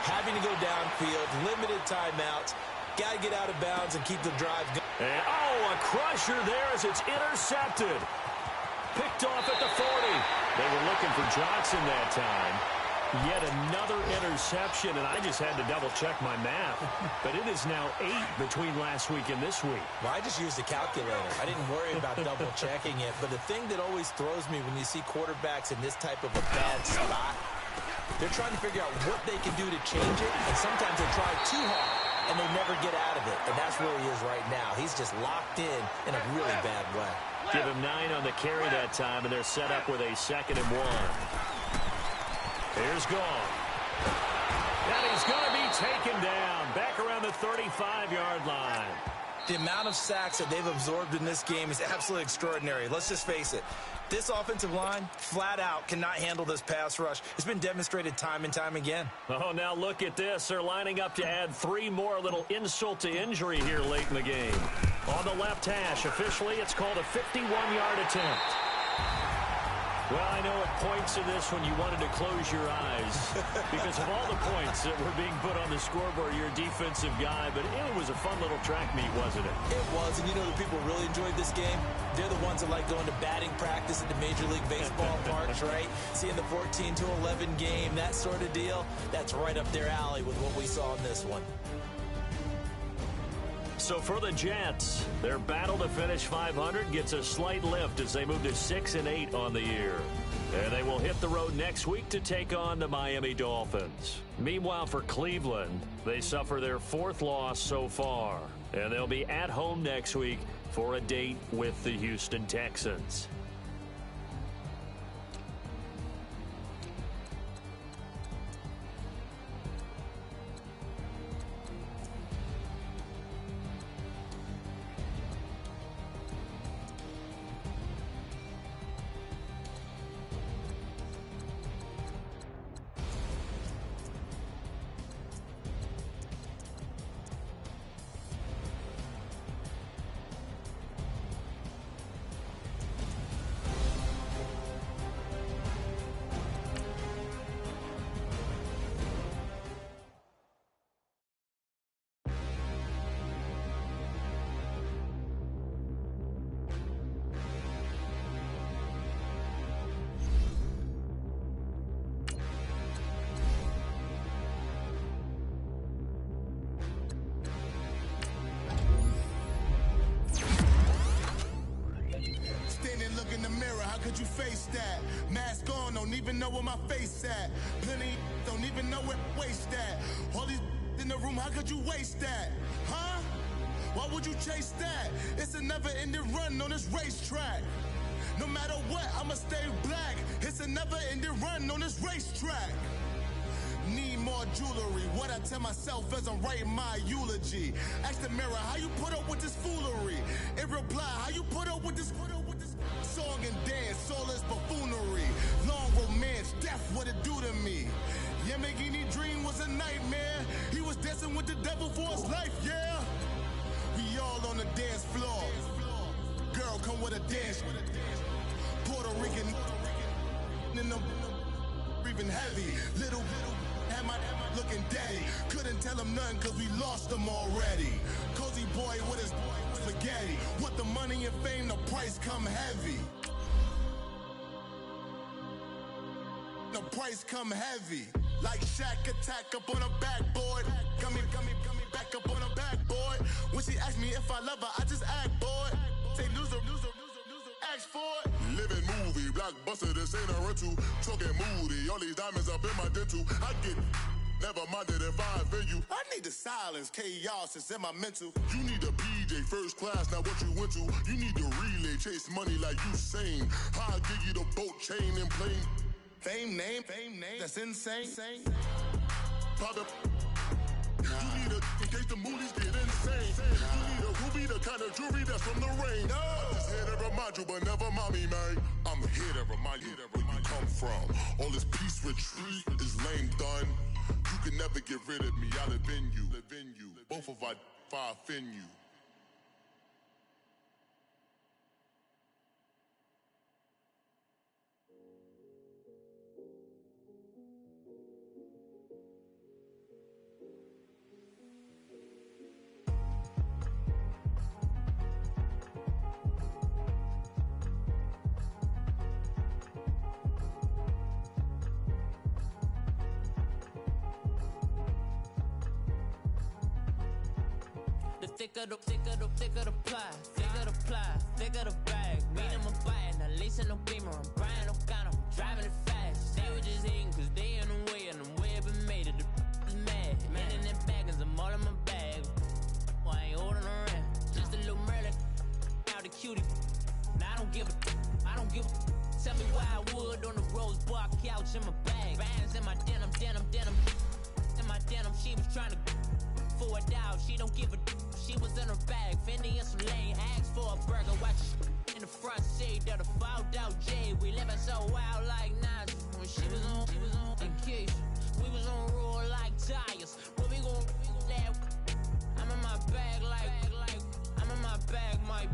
having to go downfield, limited timeouts, got to get out of bounds and keep the drive going. And, a crusher there as it's intercepted. Picked off at the 40. They were looking for Johnson that time. Yet another interception, and I just had to double-check my math. But it is now 8 between last week and this week. Well, I just used a calculator. I didn't worry about double-checking it. But the thing that always throws me when you see quarterbacks in this type of a bad spot, they're trying to figure out what they can do to change it, and sometimes they try too hard, and they never get out of it. And that's where he is right now. He's just locked in a really bad way. Give him 9 on the carry that time, and they're set up with a 2nd and 1. Here's Gone. And he's going to be taken down back around the 35-yard line. The amount of sacks that they've absorbed in this game is absolutely extraordinary. Let's just face it. This offensive line, flat out, cannot handle this pass rush. It's been demonstrated time and time again. Oh, now look at this. They're lining up to add 3 more, little insult to injury here late in the game. On the left hash, officially, it's called a 51-yard attempt. Well, I know at points in this when you wanted to close your eyes because of all the points that were being put on the scoreboard. You're a defensive guy, but it was a fun little track meet, wasn't it? It was, and you know the people who really enjoyed this game? They're the ones that like going to batting practice at the Major League Baseball parks, right? Seeing the 14-11 game, that sort of deal. That's right up their alley with what we saw in this one. So for the Jets, their battle to finish 500 gets a slight lift as they move to 6-8 on the year. And they will hit the road next week to take on the Miami Dolphins. Meanwhile, for Cleveland, they suffer their 4th loss so far. And they'll be at home next week for a date with the Houston Texans. Could you face that? Mask on, don't even know where my face at. Plenty don't even know where waste at. All these in the room, how could you waste that? Huh? Why would you chase that? It's a never-ending run on this racetrack. No matter what, I'ma stay black. It's a never-ending run on this racetrack. Need more jewelry. What I tell myself as I'm writing my eulogy. Ask the mirror, how you put up with this foolery? It reply, how you put up with this song and dance, soulless buffoonery. Long romance, death, what it do to me? Yamagini dream was a nightmare. He was dancing with the devil for his life, yeah. We all on the dance floor. Girl, come with a dance. Puerto Rican in the breathing heavy. Little had my looking daddy. Couldn't tell him nothing cause we lost him already. Cozy boy with his spaghetti. What the money and fame, the price come heavy. The price come heavy. Like Shaq attack up on a backboard. Coming back up on a backboard. When she asked me if I love her, I just act bored. Say loser, ask for it. Living movie, blockbuster, this ain't a rental. Talking moody, all these diamonds up in my dental. I get never minded if I offend you. I need the silence, chaos is in my mental. You need a PJ first class, not what you went to. You need the relay, chase money like you sane. I'll give you the boat, chain, and plane. Fame name, that's insane. Pop up. You need a, in case the movies get insane. You need a ruby, the kind of jewelry that's from the rain. I'm just here to remind you, but never mommy, man. I'm here to remind you where you come from. All this peace retreat is lame done. You can never get rid of me, I'll live in you. Both of our fire offend you. thicker the pie, thicker the ply, thicker the bag. Mean I'm a buyer, now leasing no beamer, I'm buying no gun, I'm driving it fast. They were just hating cause they in the way, and the way I've been made it, the is mad. Man in that bag, cause I'm all in my bag. Well, I ain't holding around, just a little Merlin, out the cutie. Now I don't give a. Tell me why I would on the rose bar couch in my bag. Bands in my denim. In my denim, she was trying to for a doubt. She don't give a. She was in her bag. Fendi and some lane. Asked for a burger. Watch in the front seat of the fouled out J. We living so wild like Nas. When she was on vacation. We was on roll like tires. When we gon' that? I'm in my bag like I'm in my bag, my.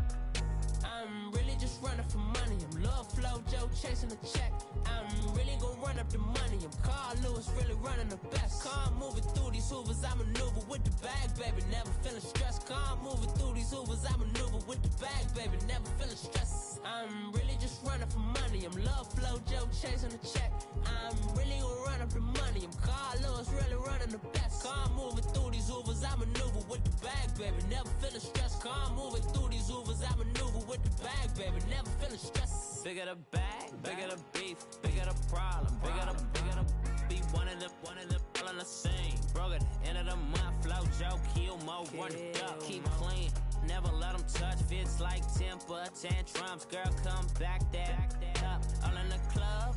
I'm really just running for money. I'm Love Flow Joe chasing the check. I'm really gon' run up the money. I'm Carl Lewis, really running the best. Car moving through these hoovers, I maneuver with the bag, baby. Never feeling stressed. Car moving through these hoovers, I maneuver with the bag, baby. Never feeling stressed. I'm really just running for money. I'm Love Flow Joe chasing the check. I'm really gon' run up the money. I'm Carl Lewis, really running the best. Car moving through these hoovers, I maneuver with the bag, baby. Never feeling stressed. Car moving through these hoovers, I maneuver with the bag, baby. Never feeling stressed. Bigger the bag, bigger the beef, bigger the problem, bigger the be one of the all in the same. Broke at the end of the month, Flow Joe, kill mo, run it up, keep clean. Never let them touch, fits like temper tantrums. Girl, come back that up, all in the club,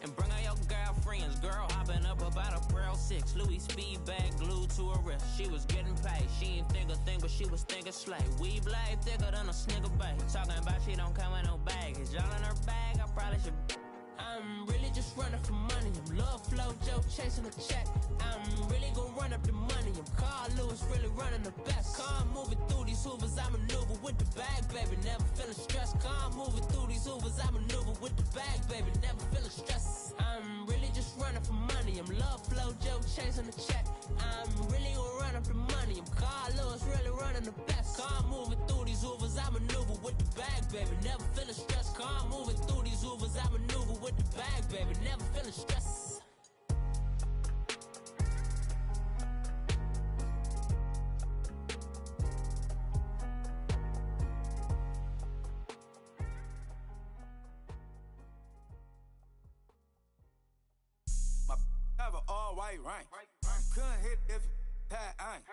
and bring out your girlfriends. Girl hopping up about a Pearl 6 Louis speed bag glued to her wrist. She was getting paid. She ain't think a thing, but she was thinking slay. We blade thicker than a snigger bag. Talking about she don't come with no baggage. Y'all in her bag, I probably should. I'm really just running for money. I'm Love Flow Joe chasing a check. I'm really gon' run up the money. I'm Carl Lewis, really running the best. Car moving through these hoovers, I maneuver with the bag, baby. Never feeling stressed. Car moving through these hoovers, I maneuver with the bag, baby. Never feeling stressed. I'm really just running for money. I'm Love Flow Joe chasing the check. I'm really gon' run up the money. I'm Carl Lewis, really running the best. Car moving through these hoovers, I maneuver with the bag, baby. Never feeling stressed. Car moving through these hoovers, I maneuver with the bag, baby. Never feeling stressed. My have an all-white rank. Couldn't hit if it had ain't.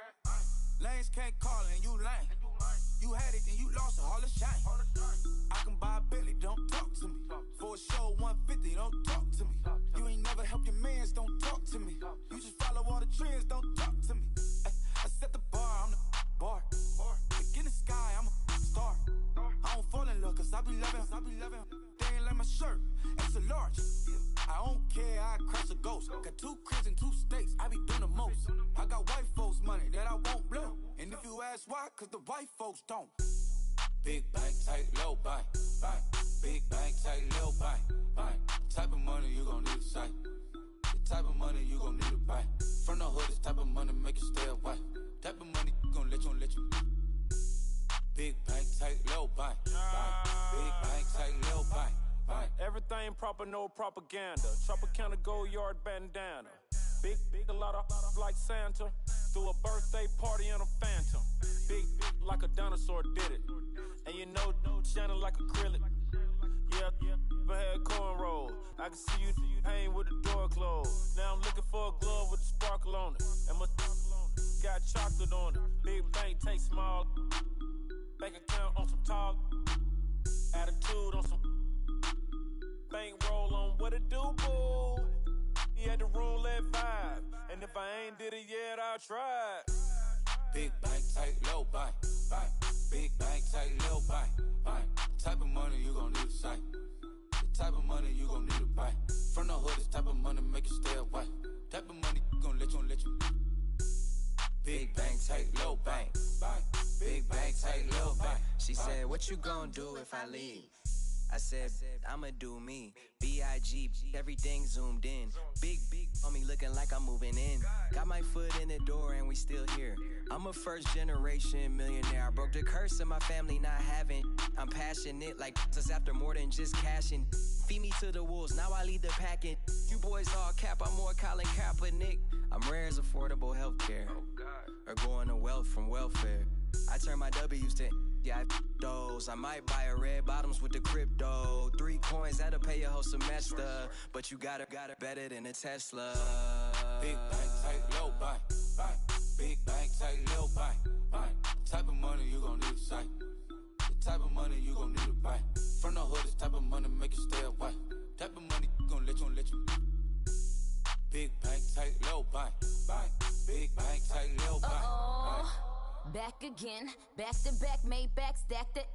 Lanes can't call and you lame. You had it and you lost it, all the shame. I can buy a Billy, don't talk to me. For a show 150, don't talk to me. You ain't never helped your mans, don't talk to me. You just follow all the trends, don't talk to me. I set the bar, I'm the bar. Look in the sky, I'm a star. I don't fall in love, cause I be loving. They ain't like my shirt, it's a large. I don't care, I crash a ghost. Got 2 cribs and 2 states, I be doing the most. I got white folks' money that I won't blow. And if you ask why, cause the white folks don't. Big bank, tight, low bank, bank. Big bank, tight, low bank, bank. Type of money you gon' need a sight. The type of money you gon' need to buy. From the hood, this type of money make you stay away. Type of money gon' let you. Big bank, tight, low bank, bank. Big bank, tight, low bank, bank. Everything proper, no propaganda. Tropicana gold yard bandana. Big, a lot of like Santa. Threw a birthday party in a phantom. Big like a dinosaur did it. And you know, shining like acrylic. Yeah, but had cornrows. I can see you hang with the door closed. Now I'm looking for a glove with a sparkle on it. And my got chocolate on it. Big bank, take small. Bank account on some talk. Attitude on some. Bank roll on what it do, boo. He had the roulette vibe. And if I ain't did it yet, I'll try. Big bank, tight, low bank, bank. Big bank, tight, low bank, bank. Type of money you gon' need to sight. The type of money you gon' need to buy. From the hood, this type of money make you stay away. Type of money gon' let you. Big bank, tight, low bank, bank. Big bank, tight, low bank. She said, what you gon' do if I leave? I said, I'ma do me. B.I.G. Everything zoomed in. Big on me looking like I'm moving in. Got my foot in the door and we still here. I'm a first generation millionaire. I broke the curse of my family not having. I'm passionate like us after more than just cashing. Feed me to the wolves, now I lead the packing. You boys all cap, I'm more Colin Kaepernick. I'm rare as affordable healthcare. Or going to wealth from welfare. I turn my W's to yeah, those. I might buy a red bottoms with the crypto. 3 coins, that'll pay your whole semester. But you got it better than a Tesla. Big bank, tight, low buy. Big bank, tight, low buy. Type of money you gon' need to sight. The type of money you gon' need to buy. From the hood, this type of money make you stay away. Type of money gon' let you. Big bank, tight, low buy. Big bank, tight, low buy. Back again, back to back, made back, stacked it.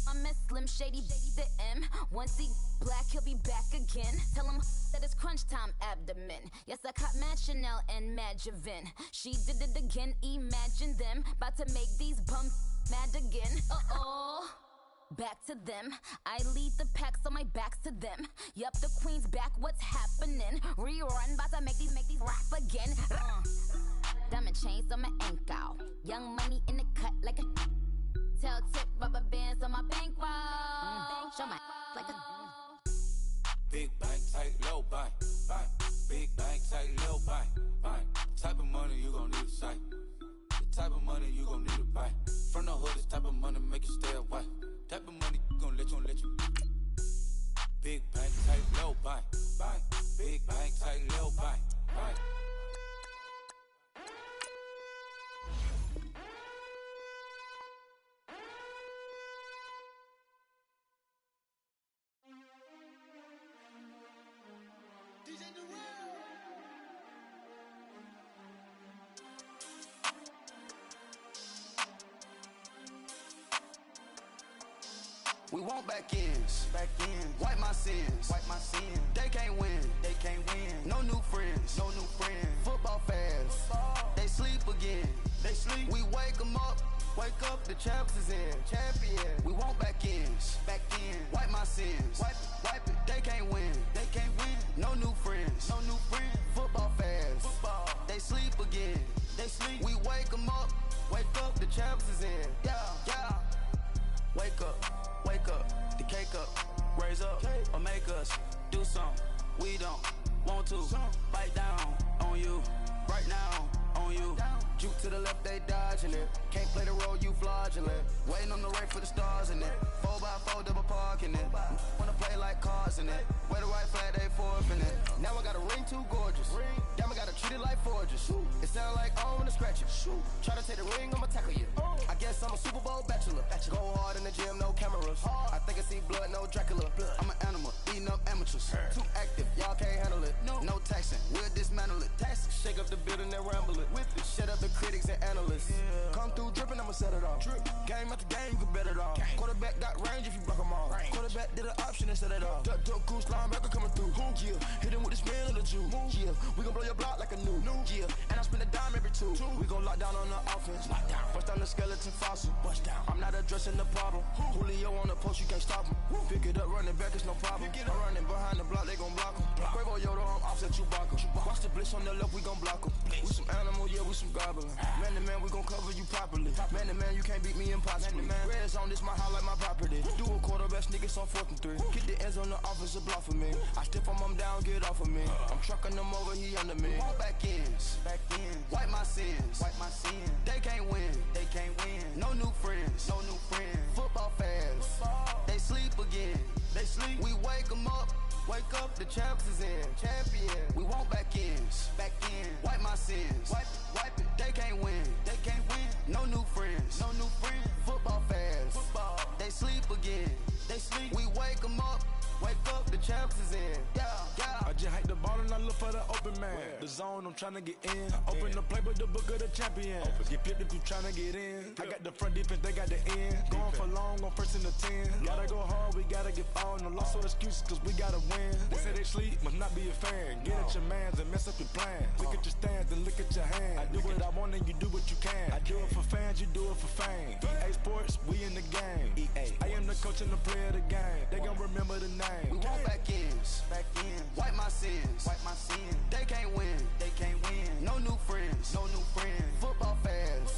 I'm a Slim Shady, the M. Once he black, he'll be back again. Tell him that it's crunch time abdomen. Yes, I caught Mad Chanel and Mad Javin. She did it again, imagine them. About to make these bums mad again. Back to them. I lead the pack, so my back's to them. Yup, the queen's back, what's happening? Rerun, about to make these rap again. Diamond chains on my ankle. Young money in the cut like a tail tip, rubber bands on my bankroll. Show my like a Big bank, tight, low buy. Big bank, tight, low buy. Type of money you gon' need to sight. The type of money you gon' need to buy. From the hood, this type of money make you stay away. Type of money gon' let you. Big bank, tight, low buy. Big bank, tight, low buy. We want back ends. Wipe my sins. They can't win. No new friends. Football fans. They sleep again. We wake them up. Wake up, the champs is in. Champion. We want back ends. Wipe my sins. Wipe it. They can't win. No new friends. Football fans. They sleep again. We wake them up. Wake up, the champs is in. Yeah. Wake up, the cake up, raise up, or make us do something we don't want to. Bite down on you, right now on you. Juke to the left, they dodging it. Can't play the role, you fraudulent. Waiting on the right for the stars in it. 4x4 double parking it. Wanna play like cars in it. Wear the white flag, they forfeiting it. Now I got a ring too gorgeous. Damn, I gotta treat it like forges. It sound like I wanna scratch it. Try to take the ring, I'ma tackle you. I guess I'm a Super Bowl bachelor. Go hard in the gym, no cameras. I think I see blood, no Dracula. I'm an animal, eating up amateurs. Too active, y'all can't handle it. No taxing, we'll dismantle it. Shake up the building and ramble it. Shut up the critics and analysts. Come through dripping, I'ma set it off. Game after game, you can bet it off. Quarterback got range if you block them all. Quarterback did an option and set it off. Duck, goose, linebacker coming through. Yeah, hit him with the spin of the Jew. Yeah, we gon' blow your block like a new. Yeah, and I spend a dime every two. We gon' lock down on the offense. Bust down the skeleton fossil. I'm not addressing the problem. Julio on the post, you can't stop him. Pick it up, running back, it's no problem. I'm running behind the block, they gon' block him. Quavo Yoda, I'm offset Chewbacca. Watch the blitz on the left, we gon' block him. We some animal, yeah, we some goblin. Man to man, we gon' cover you properly. Man to man, you can't beat me impossibly. Red zone, this my highlight, my property. Do a quarterback, niggas on 4th and 3. Get the ends on the offensive block for me. I stiff him down, get off of me. I'm trucking them over, he under me. Walk back ends. Wipe my sins. They can't win. No new friends. Football fans. They sleep again. We wake them up. Wake up, the champs is in. Champion. We want back ends. Wipe my sins. Wipe it. They can't win. No new friends. Football fans. They sleep again. We wake them up. Wake up, the champs is in. Yeah. I just hike the ball and I look for the open man. The zone, I'm tryna get in. Open the playbook, the book of the champion. Get flipped if you tryna get in. I got the front defense, they got the end. Going for long, on 1st and the 10. Gotta go hard, we gotta get all. No loss or excuses, cause we gotta win. They say they sleep, must not be a fan. Get at your mans and mess up your plan. Look at your stands and look at your hands. I do what I want and you do what you can. I do it for fans, you do it for fame. EA Sports, we in the game. I am the coach and the player of the game. They gon' remember the name. We want back ends. Wipe my sins. They can't win. No new friends. Football fans.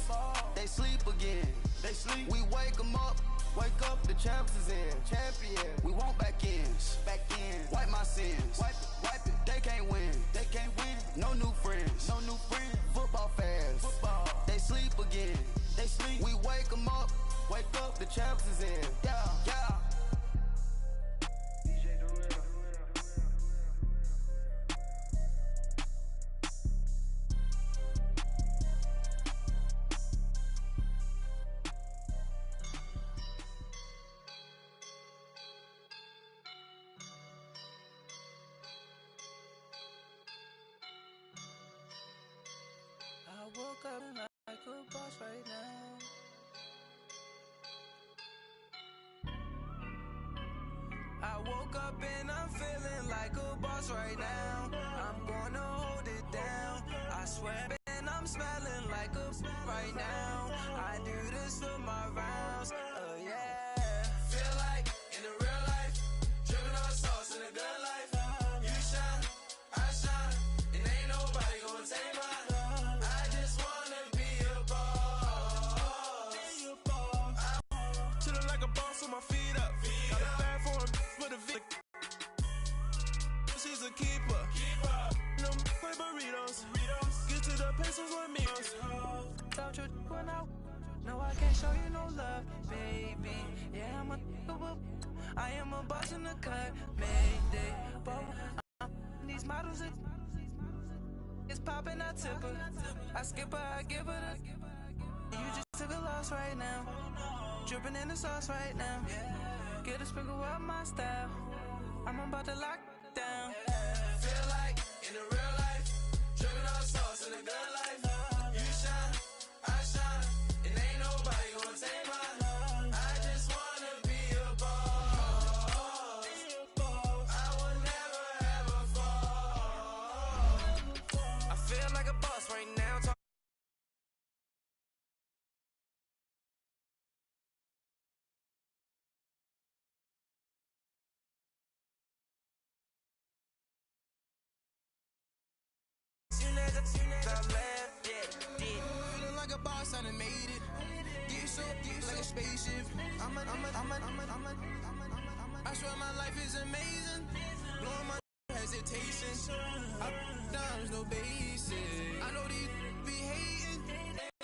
They sleep again. We wake them up. Wake up, the champs is in. Champion. We want back ends. Wipe my sins. Wipe it. They can't win. No new friends. Football fans. They they sleep again. They sleep. We wake them up, the champs is in. Yeah, yeah. I woke up like a boss right now. I woke up and I'm feeling like a boss right now. I'm gonna hold it down. I swear, and I'm smelling like a right now. I do this for my rounds. Yeah. Feel like in the real life, dripping on sauce in a good life. You shine, I shine, and ain't nobody gonna take mine. I just wanna be a boss. Chillin' like a boss with my feet up. Got a bag for him with a Vic. She's a keeper. No play burritos. Get to the pesos with me. Without your when out. No, I can't show you no love, baby. Yeah, I am a boss in the cut, Mayday. But these models it's popping, I tip her. I skip her, I give her the. You just took a loss right now. Dripping in the sauce right now. Get a sprinkle up my style. I'm about to lock down. Feel like in the real life, dripping on sauce in a good life. You shine, I shine, and ain't nobody gonna take mine. I just wanna be a boss. I will never ever fall. I feel like a boss right now. Feeling like a boss, I done made it. Get so like a spaceship. I swear my life is amazing. Blowing my hesitation. I dimes no basic. I know these be hating.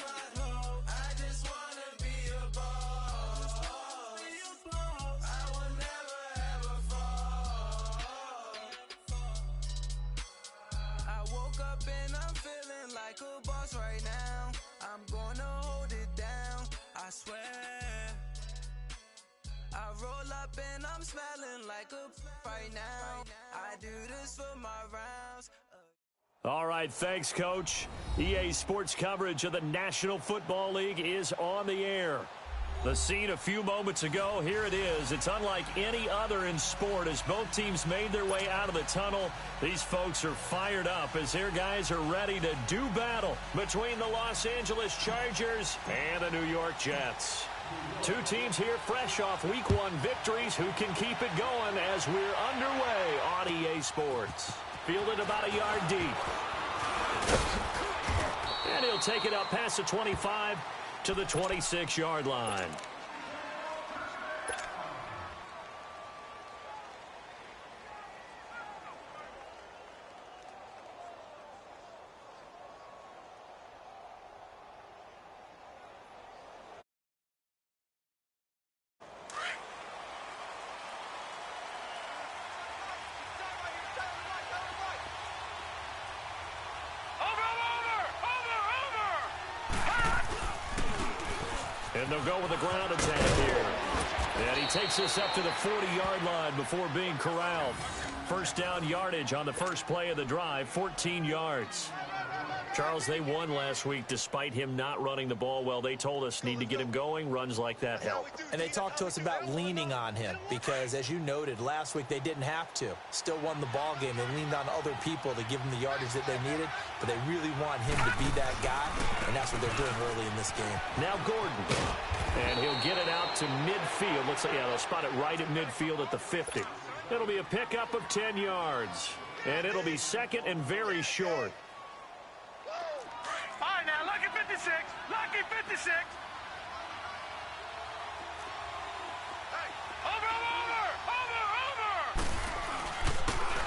I just wanna be a boss. I will never ever fall. I woke up and I'm feeling like a boss right now. I'm gonna hold it down, I swear. I roll up and I'm smelling like a right now. I do this for my rounds. All right, thanks, Coach. EA Sports coverage of the National Football League is on the air. The scene a few moments ago, here it is. It's unlike any other in sport as both teams made their way out of the tunnel. These folks are fired up as their guys are ready to do battle between the Los Angeles Chargers and the New York Jets. Two teams here fresh off Week 1 victories who can keep it going as we're underway on EA Sports. Fielded about a yard deep. And he'll take it up past the 25 to the 26-yard line. And they'll go with a ground attack here. And he takes us up to the 40-yard line before being corralled. First down yardage on the first play of the drive, 14 yards. Charles, they won last week despite him not running the ball well. They told us need to get him going. Runs like that help. And they talked to us about leaning on him because, as you noted, last week they didn't have to. Still won the ball game. They leaned on other people to give them the yardage that they needed, but they really want him to be that guy, and that's what they're doing early in this game. Now Gordon, and he'll get it out to midfield. Looks like, yeah, they'll spot it right at midfield at the 50. It'll be a pickup of 10 yards, and it'll be second and very short. All right, now, lucky 56. Lucky 56. Hey, over.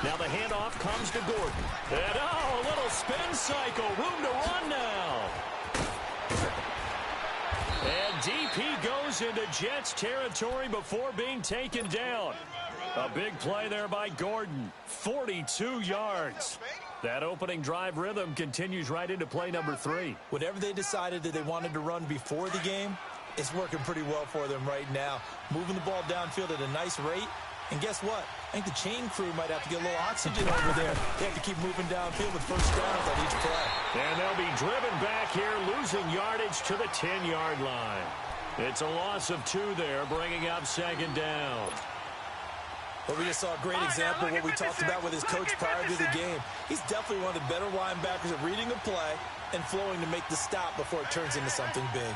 Now the handoff comes to Gordon. And, oh, a little spin cycle. Room to run now. into Jets territory before being taken down. A big play there by Gordon. 42 yards. That opening drive rhythm continues right into play number 3. Whatever they decided that they wanted to run before the game, it's working pretty well for them right now. Moving the ball downfield at a nice rate. And guess what? I think the chain crew might have to get a little oxygen over there. They have to keep moving downfield with first downs on each play. And they'll be driven back here, losing yardage to the 10-yard line. It's a loss of 2 there, bringing up second down. Well, we just saw a great example of what we talked about with his coach prior to the game. He's definitely one of the better linebackers at reading a play and flowing to make the stop before it turns into something big.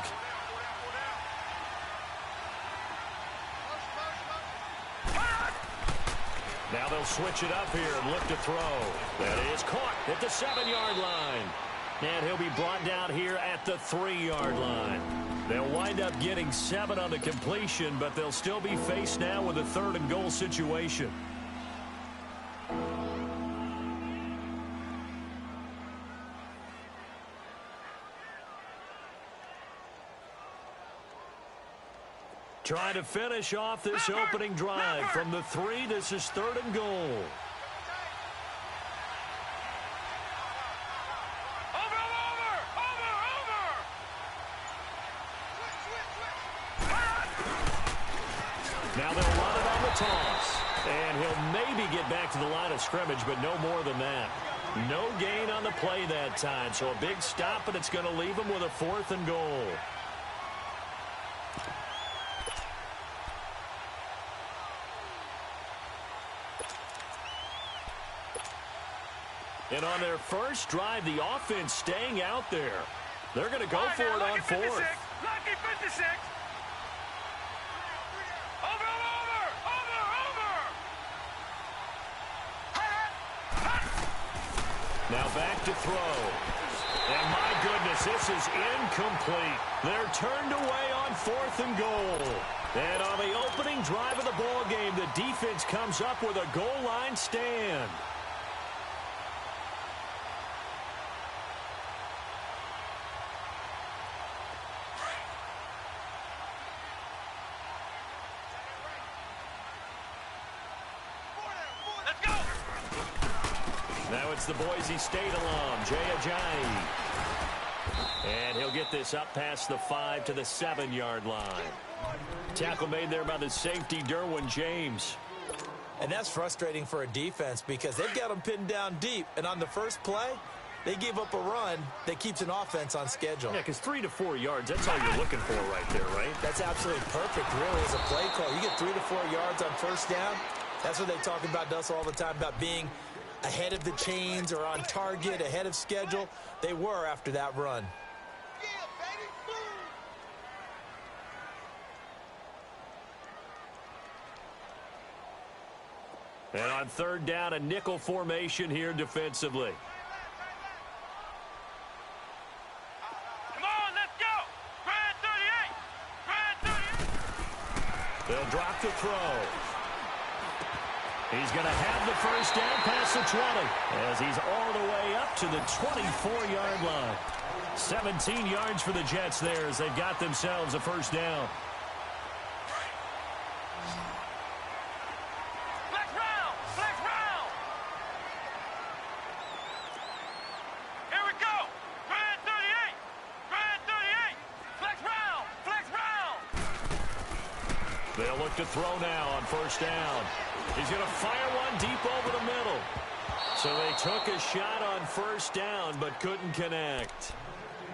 Now they'll switch it up here and look to throw. That is caught at the 7-yard line. And he'll be brought down here at the 3-yard line. They'll wind up getting 7 on the completion, but they'll still be faced now with a 3rd and goal situation. Trying to finish off this opening drive from the 3. This is 3rd and goal. Now they'll run it on the toss. And he'll maybe get back to the line of scrimmage, but no more than that. No gain on the play that time. So a big stop, and it's going to leave him with a 4th and goal. And on their first drive, the offense staying out there. They're going to go for it on 4th. Lucky 56. Now back to throw. And my goodness, this is incomplete. They're turned away on 4th and goal. And on the opening drive of the ball game, the defense comes up with a goal line stand. Now it's the Boise State alum, Jay Ajayi. And he'll get this up past the 5 to the 7-yard line. Tackle made there by the safety, Derwin James. And that's frustrating for a defense because they've got them pinned down deep. And on the first play, they give up a run that keeps an offense on schedule. Yeah, because 3 to 4 yards, that's all you're looking for right there, right? That's absolutely perfect, really, as a play call. You get 3 to 4 yards on first down. That's what they talk about us all the time, about being ahead of the chains or on target, ahead of schedule. They were after that run. And on 3rd down, a nickel formation here defensively. Come on, let's go. Grand 38. They'll drop the throw. He's going to have the first down past the 20 as he's all the way up to the 24-yard line. 17 yards for the Jets there as they've got themselves a first down. Flex round. Flex round. Here we go. Grand 38. Grand 38. Flex round. Flex round. They'll look to throw now on first down. He's going to fire one deep over the middle. So they took a shot on first down but couldn't connect.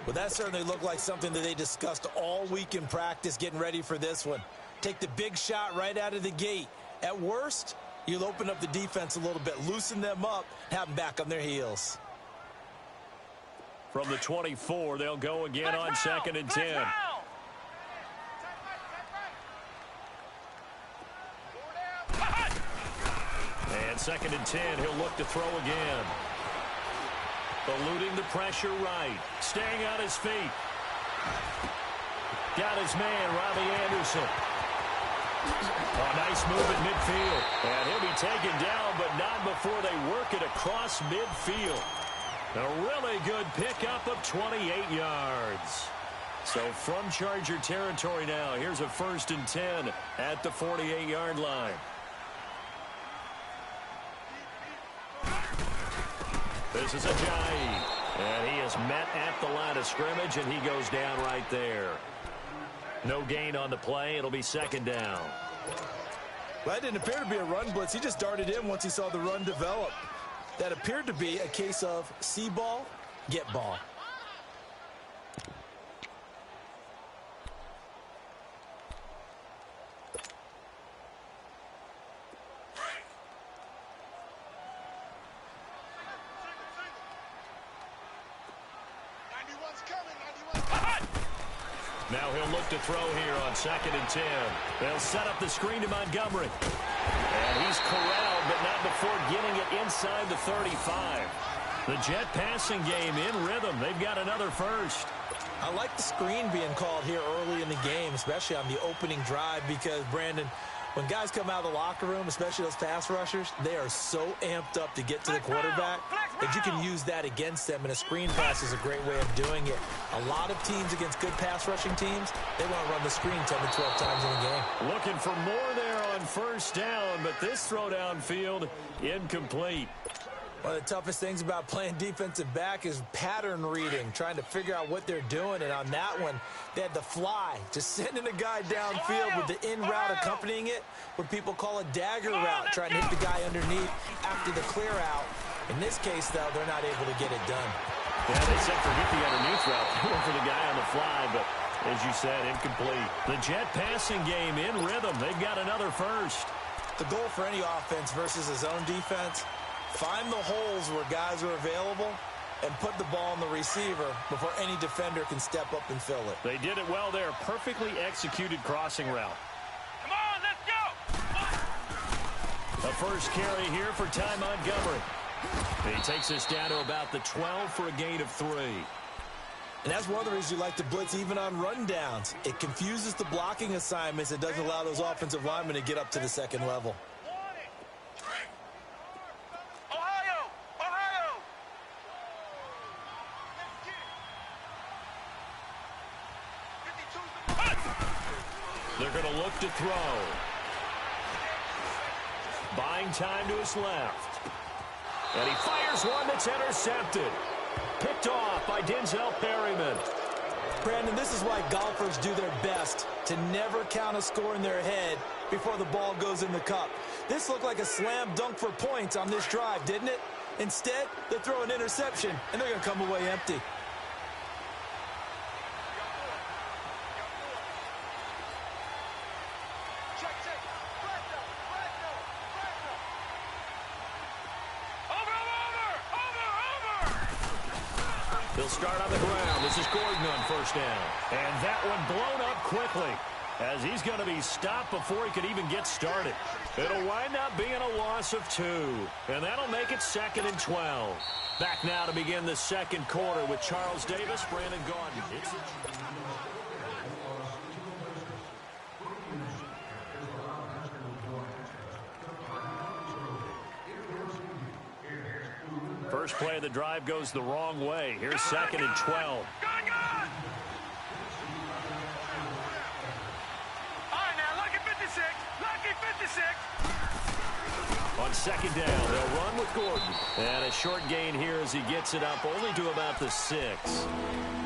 Well, that certainly looked like something that they discussed all week in practice getting ready for this one. Take the big shot right out of the gate. At worst, you'll open up the defense a little bit, loosen them up, have them back on their heels. From the 24, they'll go again on 2nd and 10. And 2nd and 10, he'll look to throw again. Eluding the pressure right. Staying on his feet. Got his man, Robbie Anderson. A nice move at midfield. And he'll be taken down, but not before they work it across midfield. A really good pickup of 28 yards. So from Charger territory now, here's a 1st and 10 at the 48-yard line. This is Ajayi, and he is met at the line of scrimmage, and he goes down right there. No gain on the play. It'll be 2nd down. Well, that didn't appear to be a run blitz. He just darted in once he saw the run develop. That appeared to be a case of see ball, get ball. Now he'll look to throw here on 2nd and 10. They'll set up the screen to Montgomery. And he's corralled, but not before getting it inside the 35. The Jet passing game in rhythm. They've got another first. I like the screen being called here early in the game, especially on the opening drive, because, Brandon, when guys come out of the locker room, especially those pass rushers, they are so amped up to get to the quarterback that you can use that against them, and a screen pass is a great way of doing it. A lot of teams against good pass rushing teams, they want to run the screen 10 to 12 times in a game. Looking for more there on 1st down, but this throw downfield incomplete. One of the toughest things about playing defensive back is pattern reading, trying to figure out what they're doing. And on that one, they had the fly, just sending a guy downfield with the in route accompanying it, what people call a dagger route, trying to hit the guy underneath after the clear out. In this case, though, they're not able to get it done. Yeah, they said forget the underneath route. They went for the guy on the fly, but as you said, incomplete. The Jet passing game in rhythm. They've got another first. The goal for any offense versus a zone defense, find the holes where guys are available and put the ball on the receiver before any defender can step up and fill it. They did it well there. Perfectly executed crossing route. Come on, let's go! A first carry here for Ty Montgomery. He takes us down to about the 12 for a gain of 3. And that's one of the reasons you like to blitz even on rundowns. It confuses the blocking assignments. It doesn't allow those offensive linemen to get up to the second level. They're going to look to throw. Buying time to his left. And he fires one that's intercepted. Picked off by Denzel Perryman. Brandon, this is why golfers do their best to never count a score in their head before the ball goes in the cup. This looked like a slam dunk for points on this drive, didn't it? Instead, they throw an interception, and they're going to come away empty. He'll start on the ground. This is Gordon on 1st down. And that one blown up quickly as he's going to be stopped before he could even get started. It'll wind up being a loss of 2. And that'll make it 2nd and 12. Back now to begin the second quarter with Charles Davis, Brandon Gaudin. First play of the drive goes the wrong way. Here's 2nd and 12. All right, now, lucky 56. Lucky 56. On 2nd down, they'll run with Gordon. And a short gain here as he gets it up only to about the 6.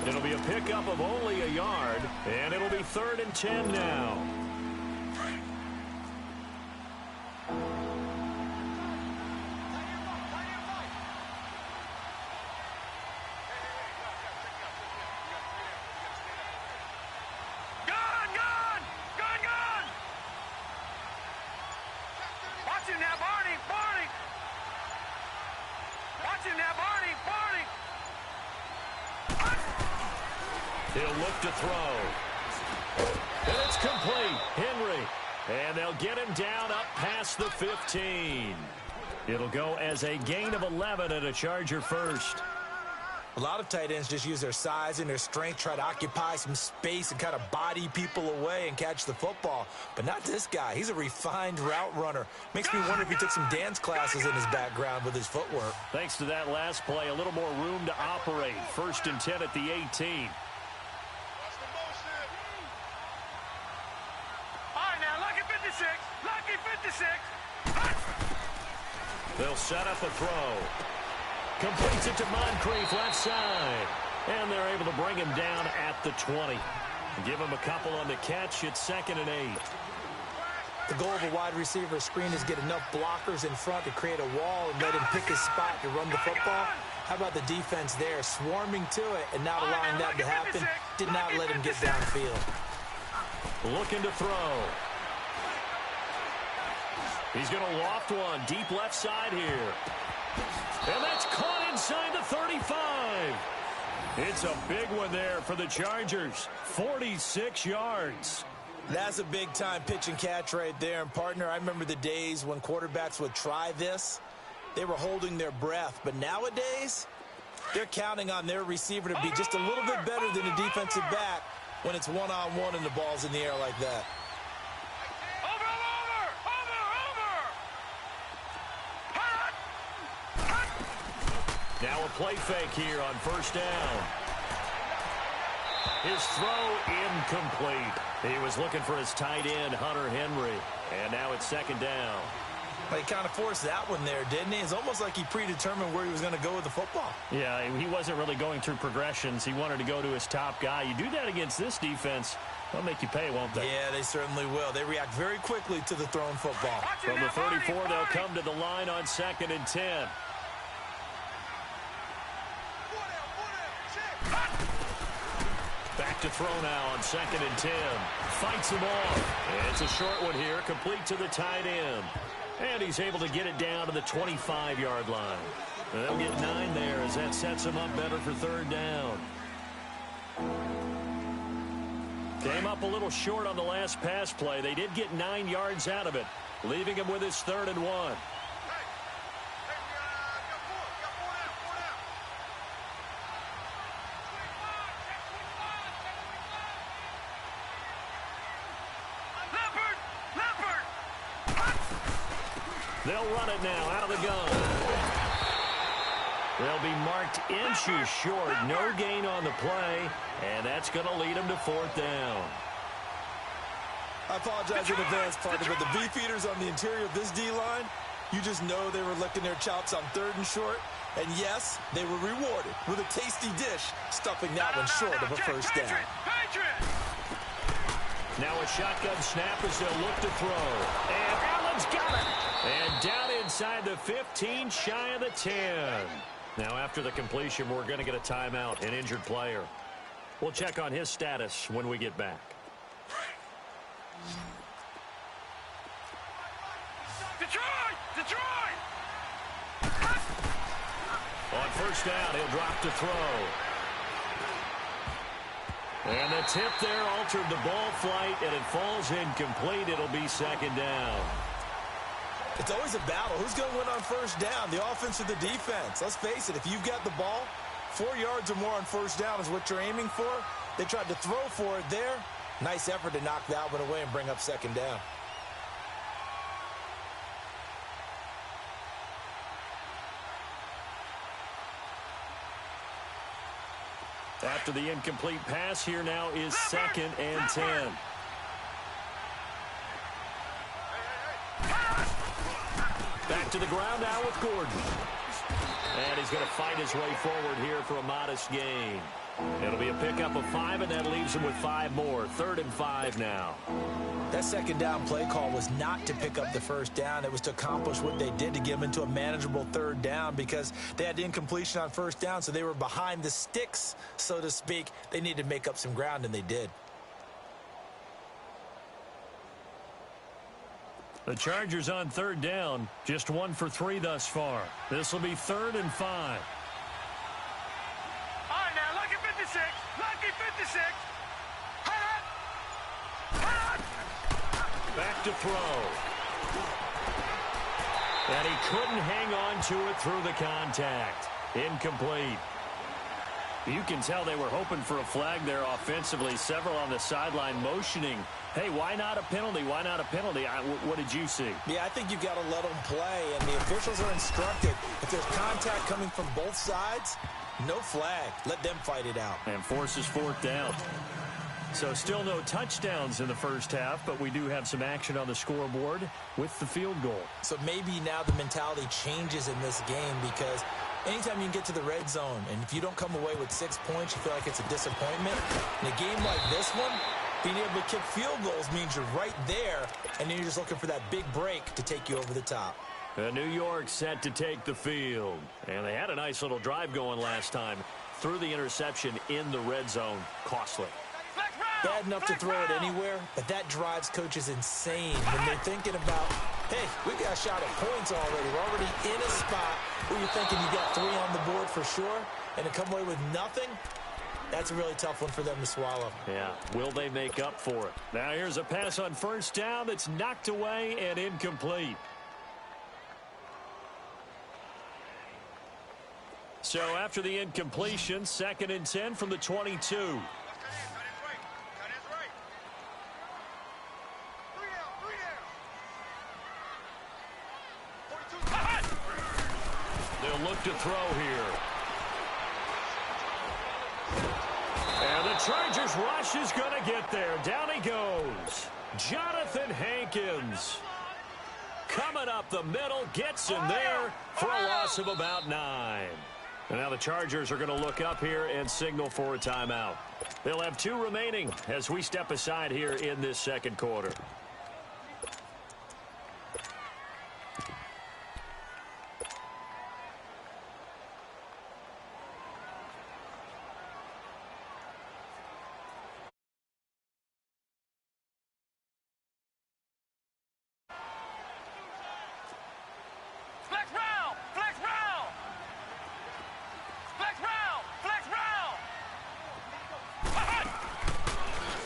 It'll be a pickup of only a yard, and it'll be 3rd and 10 now. He'll look to throw. And it's complete. Henry. And they'll get him down up past the 15. It'll go as a gain of 11 and a Charger first. A lot of tight ends just use their size and their strength, try to occupy some space and kind of body people away and catch the football. But not this guy. He's a refined route runner. Makes me wonder if he took some dance classes in his background with his footwork. Thanks to that last play, a little more room to operate. 1st and 10 at the 18. 56. Lucky 56. They'll set up a throw. Completes it to Moncrief, left side. And they're able to bring him down at the 20. Give him a couple on the catch. It's 2nd and 8. The goal of a wide receiver screen is get enough blockers in front to create a wall and let him pick his spot to run the football. How about the defense there, swarming to it and not allowing that to happen? Did not let him get downfield. Looking to throw. He's going to loft one deep left side here. And that's caught inside the 35. It's a big one there for the Chargers. 46 yards. That's a big-time pitch and catch right there. And, partner, I remember the days when quarterbacks would try this. They were holding their breath. But nowadays, they're counting on their receiver to be just a little bit better than the defensive back when it's one-on-one and the ball's in the air like that. Now a play fake here on 1st down. His throw incomplete. He was looking for his tight end, Hunter Henry. And now it's 2nd down. Well, he kind of forced that one there, didn't he? It's almost like he predetermined where he was going to go with the football. Yeah, he wasn't really going through progressions. He wanted to go to his top guy. You do that against this defense, they'll make you pay, won't they? Yeah, they certainly will. They react very quickly to the thrown football. From the 34, they'll come to the line on 2nd and 10. Back to throw now on 2nd and 10. Fights him off. And it's a short one here, complete to the tight end. And he's able to get it down to the 25-yard line. They'll get 9 there as that sets him up better for 3rd down. Came up a little short on the last pass play. They did get 9 yards out of it, leaving him with his 3rd and 1. They'll run it now out of the gun. They'll be marked inches short. No gain on the play, and that's going to lead them to 4th down. I apologize in advance, partner, but the beefeaters on the interior of this D-line, you just know they were licking their chops on 3rd and short. And yes, they were rewarded with a tasty dish, stuffing that one short of a 1st down. Now a shotgun snap as they'll look to throw. And Allen's got it. And down inside the 15, shy of the 10. Now after the completion, we're going to get a timeout, an injured player. We'll check on his status when we get back. Detroit! On 1st down, he'll drop to throw. And the tip there altered the ball flight, and it falls incomplete. It'll be 2nd down. It's always a battle. Who's going to win on 1st down, the offense or the defense? Let's face it, if you've got the ball, 4 yards or more on 1st down is what you're aiming for. They tried to throw for it there. Nice effort to knock that one away and bring up 2nd down. After the incomplete pass, here now is 2nd and 10. Back to the ground now with Gordon. And he's going to fight his way forward here for a modest gain. It'll be a pickup of 5, and that leaves him with 5 more. 3rd and 5 now. That 2nd down play call was not to pick up the 1st down. It was to accomplish what they did to get them into a manageable 3rd down because they had incompletion on 1st down, so they were behind the sticks, so to speak. They needed to make up some ground, and they did. The Chargers on 3rd down, just 1 for 3 thus far. This will be 3rd and 5. All right, now, lucky 56. Lucky 56. Back to throw. And he couldn't hang on to it through the contact. Incomplete. You can tell they were hoping for a flag there offensively. Several on the sideline motioning. Hey, why not a penalty? Why not a penalty? What did you see? Yeah, I think you've got to let them play, and the officials are instructed. If there's contact coming from both sides, no flag. Let them fight it out. And forces 4th down. So still no touchdowns in the first half, but we do have some action on the scoreboard with the field goal. So maybe now the mentality changes in this game because anytime you can get to the red zone, and if you don't come away with 6 points, you feel like it's a disappointment. In a game like this one, being able to kick field goals means you're right there, and then you're just looking for that big break to take you over the top. New York set to take the field. And they had a nice little drive going last time. Threw the interception in the red zone. Costly. Bad enough to throw it anywhere, but that drives coaches insane when they're thinking about, hey, we got a shot at points already. We're already in a spot where you're thinking you got 3 on the board for sure, and to come away with nothing, that's a really tough one for them to swallow. Yeah, will they make up for it? Now here's a pass on first down that's knocked away and incomplete. So after the incompletion, 2nd and 10 from the 22. They'll look to throw here. And the Chargers rush is going to get there. Down he goes. Jonathan Hankins. Coming up the middle, gets him there for a loss of about 9. And now the Chargers are going to look up here and signal for a timeout. They'll have 2 remaining as we step aside here in this second quarter.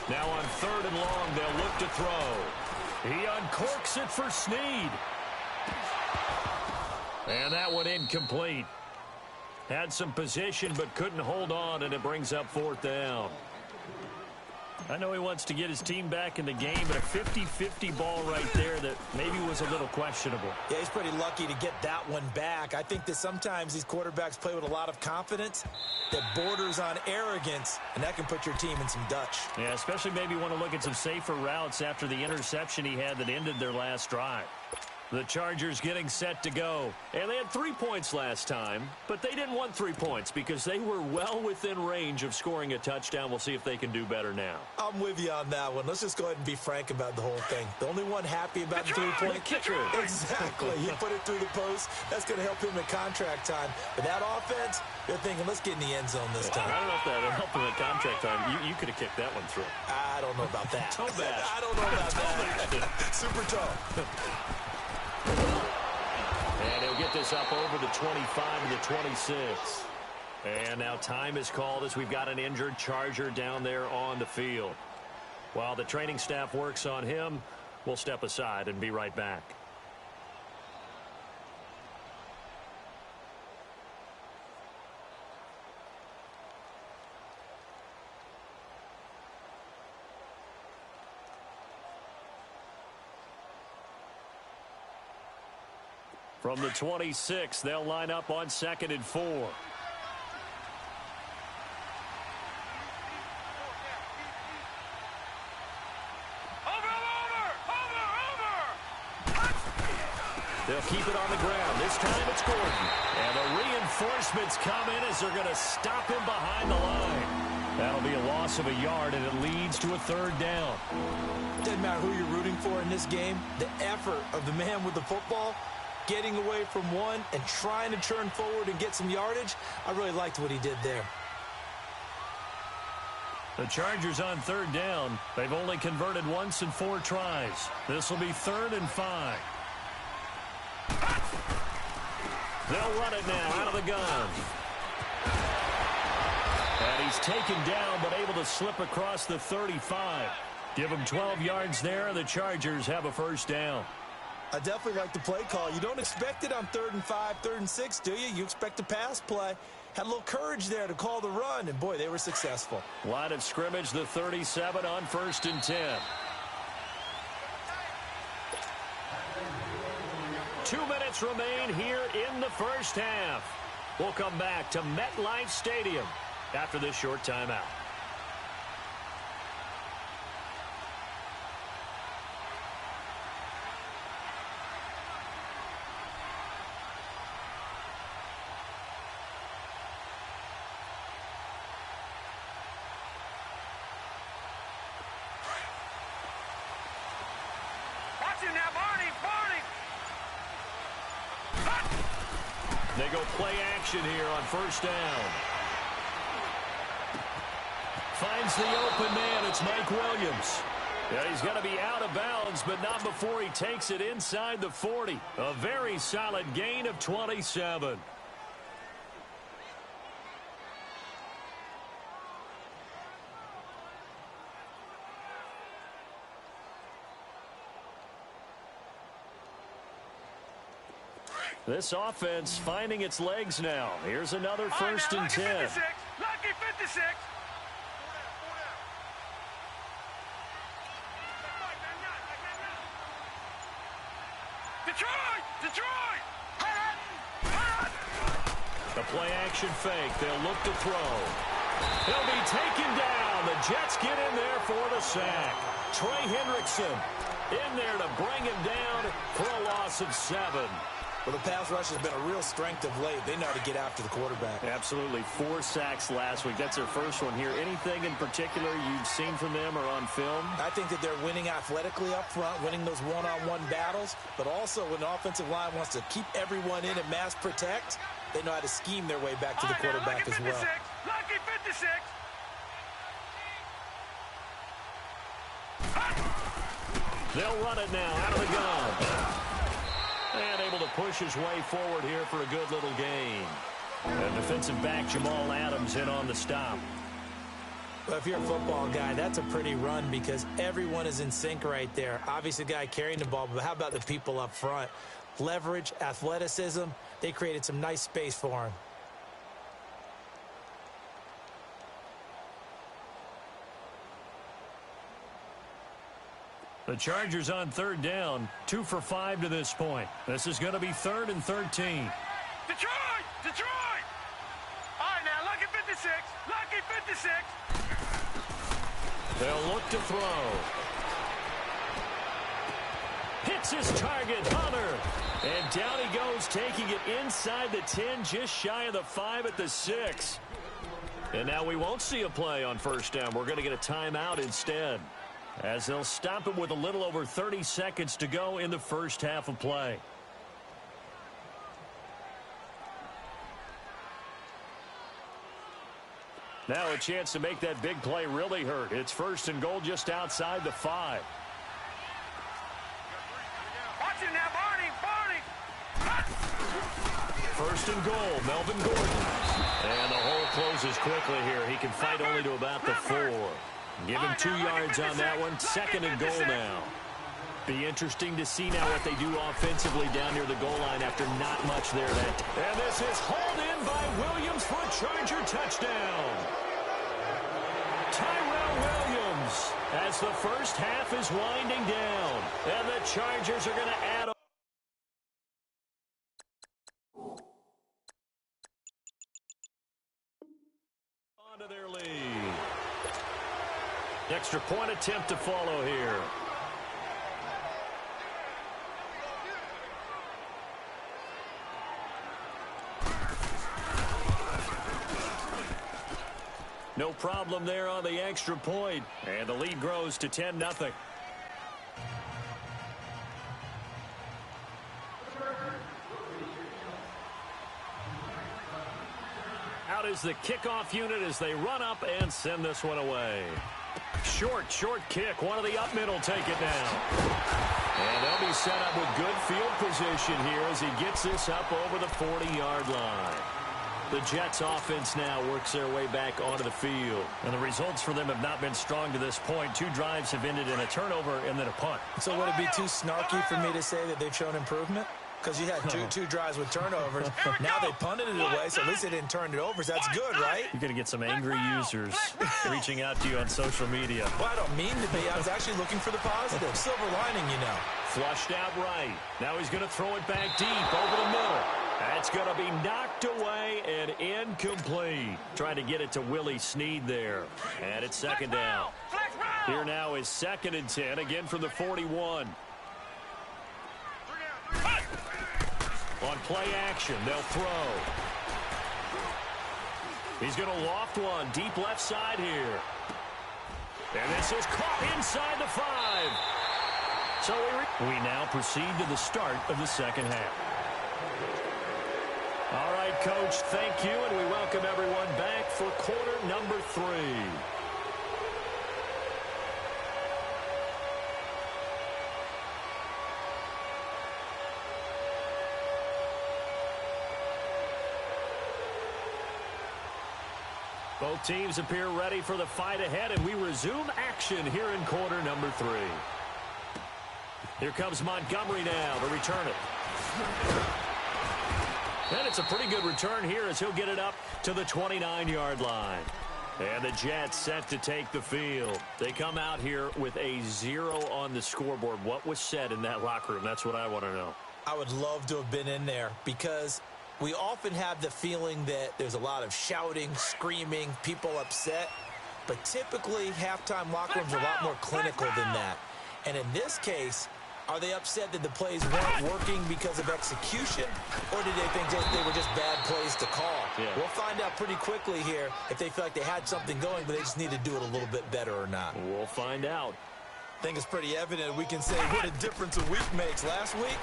Now on 3rd and long, they'll look to throw. He uncorks it for Snead. And that one incomplete. Had some position but couldn't hold on, and it brings up 4th down. I know he wants to get his team back in the game, but a 50-50 ball right there that maybe was a little questionable. Yeah, he's pretty lucky to get that one back. I think that sometimes these quarterbacks play with a lot of confidence that borders on arrogance, and that can put your team in some Dutch. Yeah, especially maybe want to look at some safer routes after the interception he had that ended their last drive. The Chargers getting set to go. And they had 3 points last time, but they didn't want 3 points because they were well within range of scoring a touchdown. We'll see if they can do better now. I'm with you on that one. Let's just go ahead and be frank about the whole thing. The only one happy about the 3-point kicker. Exactly. He put it through the post. That's going to help him at contract time. But that offense, they're thinking, let's get in the end zone this time. I don't know if that would help him at contract time. You could have kicked that one through. I don't know about that. Toe bash. I don't know about that. Super toe. And he'll get this up over the 25 to the 26. And now time is called as we've got an injured Charger down there on the field. While the training staff works on him, we'll step aside and be right back. From the 26, they'll line up on 2nd and 4. They'll keep it on the ground. This time it's Gordon. And the reinforcements come in as they're going to stop him behind the line. That'll be a loss of a yard, and it leads to a 3rd down. Doesn't matter who you're rooting for in this game. The effort of the man with the football, getting away from one and trying to turn forward and get some yardage, I really liked what he did there. The Chargers on 3rd down. They've only converted once in 4 tries. This will be 3rd and 5. They'll run it now out of the gun. And he's taken down but able to slip across the 35. Give him 12 yards there. The Chargers have a 1st down. I definitely like the play call. You don't expect it on 3rd and 5, 3rd and 6, do you? You expect a pass play. Had a little courage there to call the run, and boy, they were successful. Line of scrimmage, the 37 on 1st and 10. 2 minutes remain here in the first half. We'll come back to MetLife Stadium after this short timeout. They go play action here on first down. Finds the open man. It's Mike Williams. Yeah, he's going to be out of bounds, but not before he takes it inside the 40. A very solid gain of 27. This offense finding its legs now. Here's another first and 10. Lucky 56. Detroit! The play action fake. They'll look to throw. He'll be taken down. The Jets get in there for the sack. Trey Hendrickson in there to bring him down for a loss of 7. Well, the pass rush has been a real strength of late. They know how to get after the quarterback. Absolutely. 4 sacks last week. That's their first one here. Anything in particular you've seen from them or on film? I think that they're winning athletically up front, winning those one-on-one battles, but also when the offensive line wants to keep everyone in and mass protect, they know how to scheme their way back to the quarterback as well. Lucky 56. They'll run it now out of the gun. And able to push his way forward here for a good little gain. And defensive back Jamal Adams in on the stop. Well, if you're a football guy, that's a pretty run because everyone is in sync right there. Obviously, the guy carrying the ball, but how about the people up front? Leverage, athleticism, they created some nice space for him. The Chargers on third down, 2 for 5 to this point. This is going to be 3rd and 13. Detroit! All right, now, lucky 56. Lucky 56. They'll look to throw. Hits his target, Hunter. And down he goes, taking it inside the 10, just shy of the 5 at the 6. And now we won't see a play on first down. We're going to get a timeout instead, as they'll stop it with a little over 30 seconds to go in the first half of play. Now a chance to make that big play really hurt. It's 1st and goal just outside the 5. Watch it now, Barney! 1st and goal, Melvin Gordon. And the hole closes quickly here. He can fight only to about the 4. Give him 2 yards on that one. 2nd and goal now. Be interesting to see now what they do offensively down near the goal line after not much there. And this is hauled in by Williams for a Charger touchdown. Tyrell Williams as the first half is winding down. And the Chargers are going to add on to their lead. Extra point attempt to follow here. No problem there on the extra point. And the lead grows to 10-0. Out is the kickoff unit as they run up and send this one away. Short kick. One of the up middle take it down. And they'll be set up with good field position here as he gets this up over the 40-yard line. The Jets offense now works their way back onto the field. And the results for them have not been strong to this point. 2 drives have ended in a turnover and then a punt. So would it be too snarky for me to say that they've shown improvement? Because you had two drives with turnovers. Now they punted it away, so at least they didn't turn it over. So that's good, right? You're going to get some angry users reaching out to you on social media. Well, I don't mean to be. I was actually looking for the positive. Silver lining, you know. Flushed out right. Now he's going to throw it back deep over the middle. That's going to be knocked away and incomplete. Trying to get it to Willie Snead there. And it's 2nd down. Here now is 2nd and 10, again from the 41. On play action, they'll throw. He's going to loft one deep left side here. And this is caught inside the 5. So we now proceed to the start of the second half. All right, Coach, thank you, and we welcome everyone back for quarter number 3. Both teams appear ready for the fight ahead, and we resume action here in quarter number 3. Here comes Montgomery now to return it. And it's a pretty good return here as he'll get it up to the 29-yard line. And the Jets set to take the field. They come out here with a 0 on the scoreboard. What was said in that locker room? That's what I want to know. I would love to have been in there because we often have the feeling that there's a lot of shouting, screaming, people upset. But typically, halftime locker rooms are a lot more clinical than that. And in this case, are they upset that the plays weren't working because of execution, or did they think they were just bad plays to call? Yeah. We'll find out pretty quickly here if they feel like they had something going, but they just need to do it a little bit better or not. We'll find out. I think it's pretty evident we can say what a difference a week makes. Last week,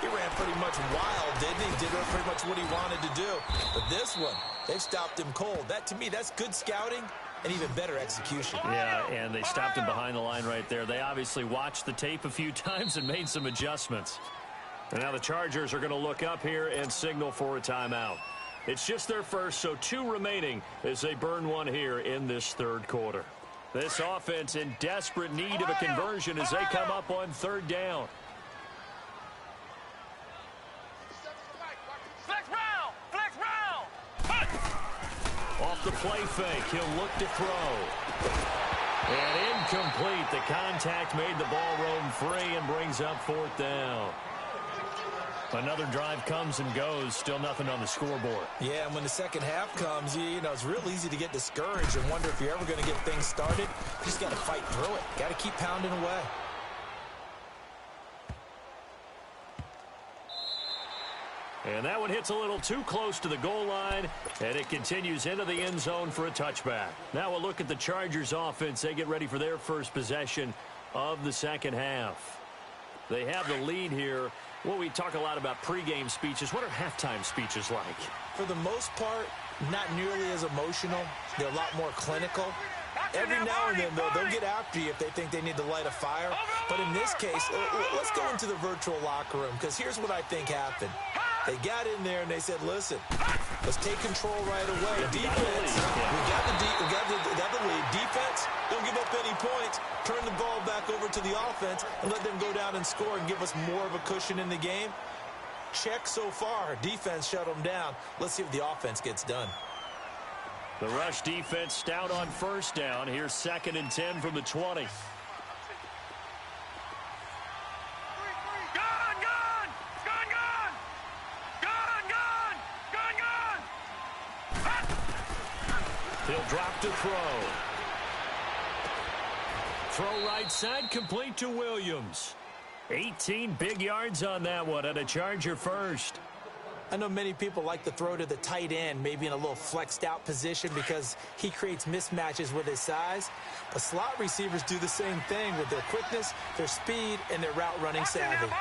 he ran pretty much wild, didn't he? Did pretty much what he wanted to do. But this one, they've stopped him cold. That, to me, that's good scouting and even better execution. Yeah, and they stopped him behind the line right there. They obviously watched the tape a few times and made some adjustments. And now the Chargers are going to look up here and signal for a timeout. It's just their first, so 2 remaining as they burn one here in this third quarter. This offense in desperate need of a conversion as they come up on 3rd down. Flex round! Flex round! Off the play fake, he'll look to throw. And incomplete. The contact made the ball roam free and brings up 4th down. Another drive comes and goes. Still nothing on the scoreboard. Yeah, and when the second half comes, you know, it's real easy to get discouraged and wonder if you're ever going to get things started. You just got to fight through it. Got to keep pounding away. And that one hits a little too close to the goal line, and it continues into the end zone for a touchback. Now we'll look at the Chargers offense. They get ready for their first possession of the second half. They have the lead here. Well, we talk a lot about pregame speeches. What are halftime speeches like? For the most part, not nearly as emotional. They're a lot more clinical. Every now and then, though, they'll get after you if they think they need to light a fire. But in this case, let's go into the virtual locker room, because here's what I think happened. They got in there and they said, listen, let's take control right away. Defense, we got the lead. Defense, don't give up any points. Turn the ball back over to the offense and let them go down and score and give us more of a cushion in the game. Check so far. Defense shut them down. Let's see if the offense gets done. The rush defense stout on 1st down. Here's 2nd and 10 from the 20. He'll drop to throw. Throw right side, complete to Williams. 18 big yards on that one, and a Charger first. I know many people like to throw to the tight end, maybe in a little flexed out position because he creates mismatches with his size. But slot receivers do the same thing with their quickness, their speed, and their route running savvy.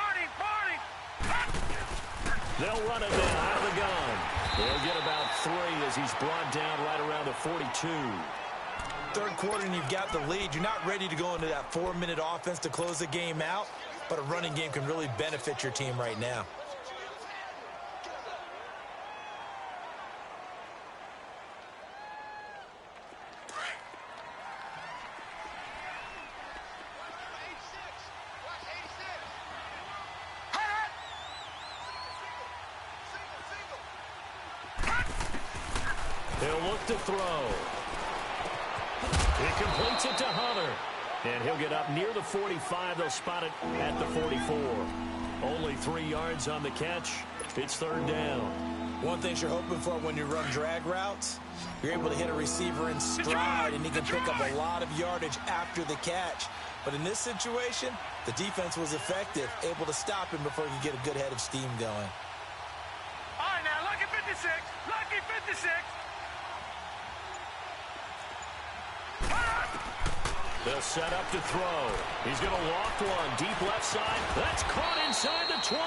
They'll run it now out of the gun. They'll get about 3 as he's brought down right around the 42. Third quarter and you've got the lead. You're not ready to go into that 4-minute offense to close the game out, but a running game can really benefit your team right now. He'll look to throw. He completes it to Hunter. And he'll get up near the 45. They'll spot it at the 44. Only 3 yards on the catch. It's 3rd down. One thing you're hoping for when you run drag routes, you're able to hit a receiver in stride, and he can pick up a lot of yardage after the catch. But in this situation, the defense was effective, able to stop him before he could get a good head of steam going. All right, now, lucky 56. Lucky 56. They'll set up to throw. He's going to loft one. Deep left side. That's caught inside the 20.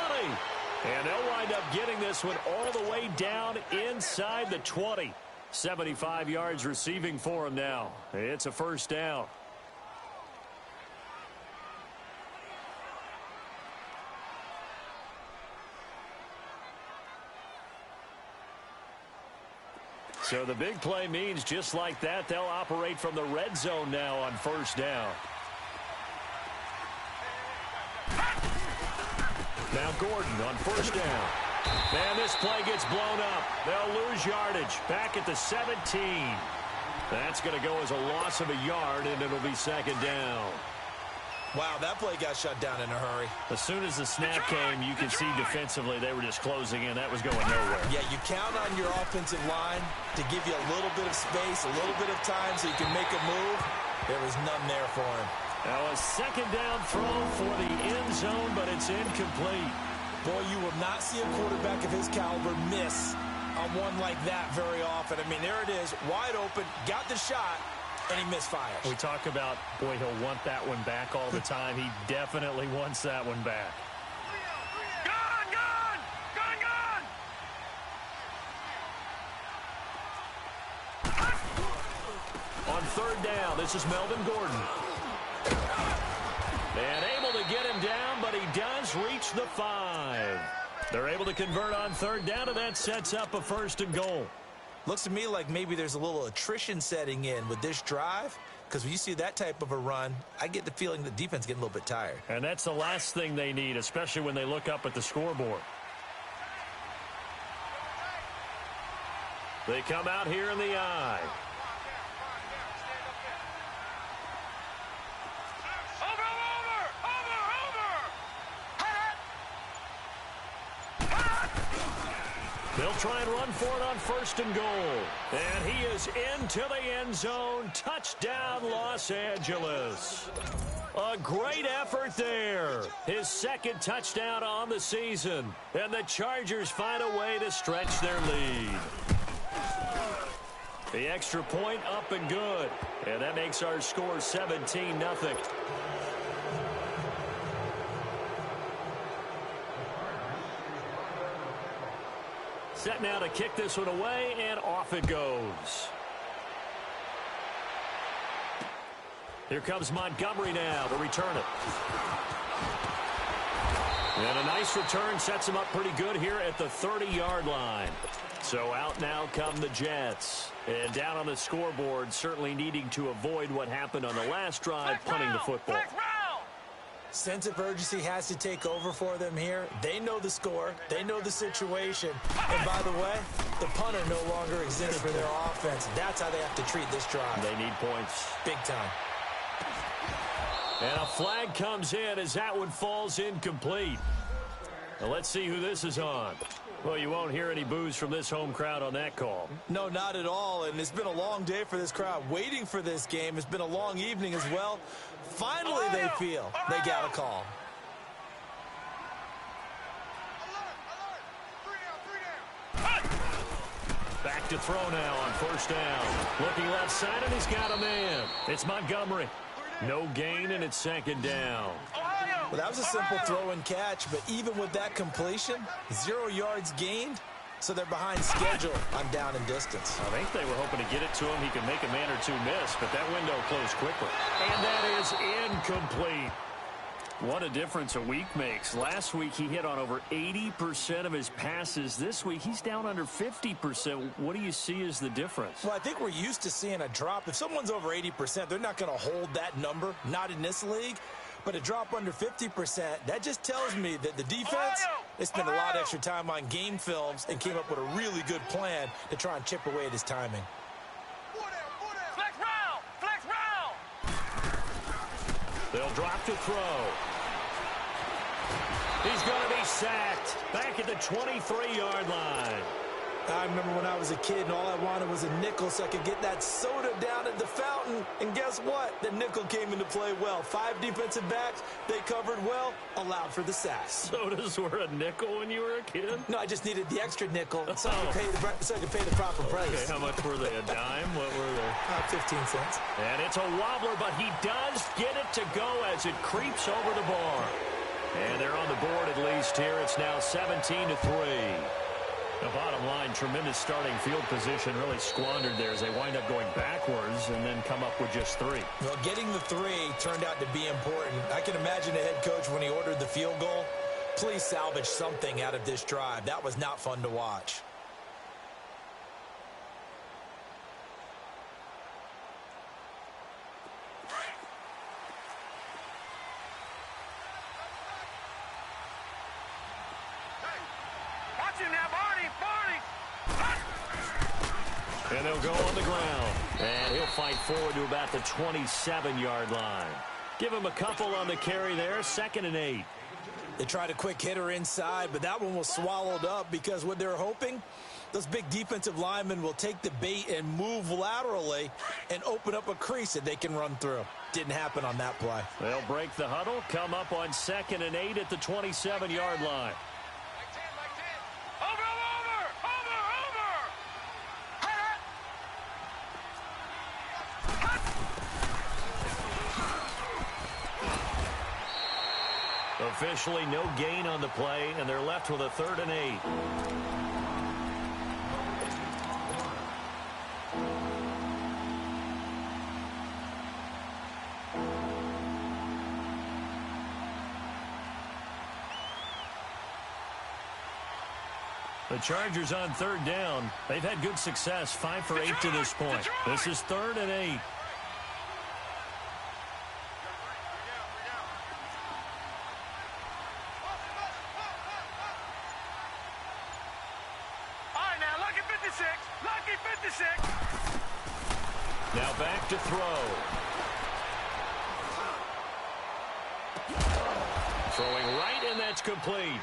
And they'll wind up getting this one all the way down inside the 20. 75 yards receiving for him now. It's a first down. So the big play means just like that, they'll operate from the red zone now on first down. Now Gordon on first down. And this play gets blown up. They'll lose yardage back at the 17. That's going to go as a loss of a yard, and it'll be second down. Wow, that play got shut down in a hurry. As soon as the snap came, you could see defensively they were just closing in. That was going nowhere. Yeah, you count on your offensive line to give you a little bit of space, a little bit of time so you can make a move. There was none there for him. Now a second down throw for the end zone, but it's incomplete. Boy, you will not see a quarterback of his caliber miss on one like that very often. I mean, there it is, wide open, got the shot, and he misfires. We talk about, boy, he'll want that one back all the time. He definitely wants that one back. On third down, this is Melvin Gordon. And able to get him down, but he does reach the 5. They're able to convert on third down, and that sets up a first and goal. Looks to me like maybe there's a little attrition setting in with this drive, because when you see that type of a run, I get the feeling the defense is getting a little bit tired. And that's the last thing they need, especially when they look up at the scoreboard. They come out here in the eye. They'll try and run for it on first and goal. And he is into the end zone. Touchdown, Los Angeles. A great effort there. His second touchdown on the season. And the Chargers find a way to stretch their lead. The extra point up and good. And that makes our score 17-0. Set now to kick this one away, and off it goes. Here comes Montgomery now to return it. And a nice return sets him up pretty good here at the 30-yard line. So out now come the Jets. And down on the scoreboard, certainly needing to avoid what happened on the last drive, punting the football. Sense of urgency has to take over for them here. They know the score. They know the situation. And by the way, the punter no longer exists for their offense. That's how they have to treat this drive. They need points. Big time. And a flag comes in as that one falls incomplete. Now let's see who this is on. Well, you won't hear any boos from this home crowd on that call. No, not at all. And it's been a long day for this crowd waiting for this game. It's been a long evening as well. Finally, they feel they got a call. Back to throw now on first down. Looking left side, and he's got a man. It's Montgomery. No gain, and it's second down. Well, that was a simple throw and catch, but even with that completion, 0 yards gained, so they're behind schedule on down and distance. I think they were hoping to get it to him. He could make a man or two miss, but that window closed quickly. And that is incomplete. What a difference a week makes. Last week he hit on over 80% of his passes. This week he's down under 50%. What do you see as the difference? Well, I think we're used to seeing a drop. If someone's over 80%, they're not going to hold that number, not in this league. But a drop under 50%, that just tells me that the defense, they spent a lot of extra time on game films and came up with a really good plan to try and chip away at his timing. Flex round! Flex round! They'll drop to throw. He's going to be sacked back at the 23-yard line. I remember when I was a kid and all I wanted was a nickel so I could get that soda down at the fountain. And guess what? The nickel came into play well. 5 defensive backs, they covered well, allowed for the sack. Sodas were a nickel when you were a kid? No, I just needed the extra nickel so I could pay the proper price. Okay, how much were they? A dime? What were they? 15 cents. And it's a wobbler, but he does get it to go as it creeps over the bar. And they're on the board at least here. It's now 17-3. The bottom line, tremendous starting field position, really squandered there as they wind up going backwards and then come up with just 3. Well, getting the 3 turned out to be important. I can imagine the head coach when he ordered the field goal. Please salvage something out of this drive. That was not fun to watch. And they'll go on the ground. And he'll fight forward to about the 27-yard line. Give him a couple on the carry there. 2nd and 8. They tried a quick hitter inside, but that one was swallowed up because what they're hoping, those big defensive linemen will take the bait and move laterally and open up a crease that they can run through. Didn't happen on that play. They'll break the huddle, come up on 2nd and 8 at the 27-yard line. Officially no gain on the play, and they're left with a 3rd and 8. The Chargers on 3rd down. They've had good success, 5 for 8 to this point. This is 3rd and 8. Now back to throw. Throwing right, and that's complete.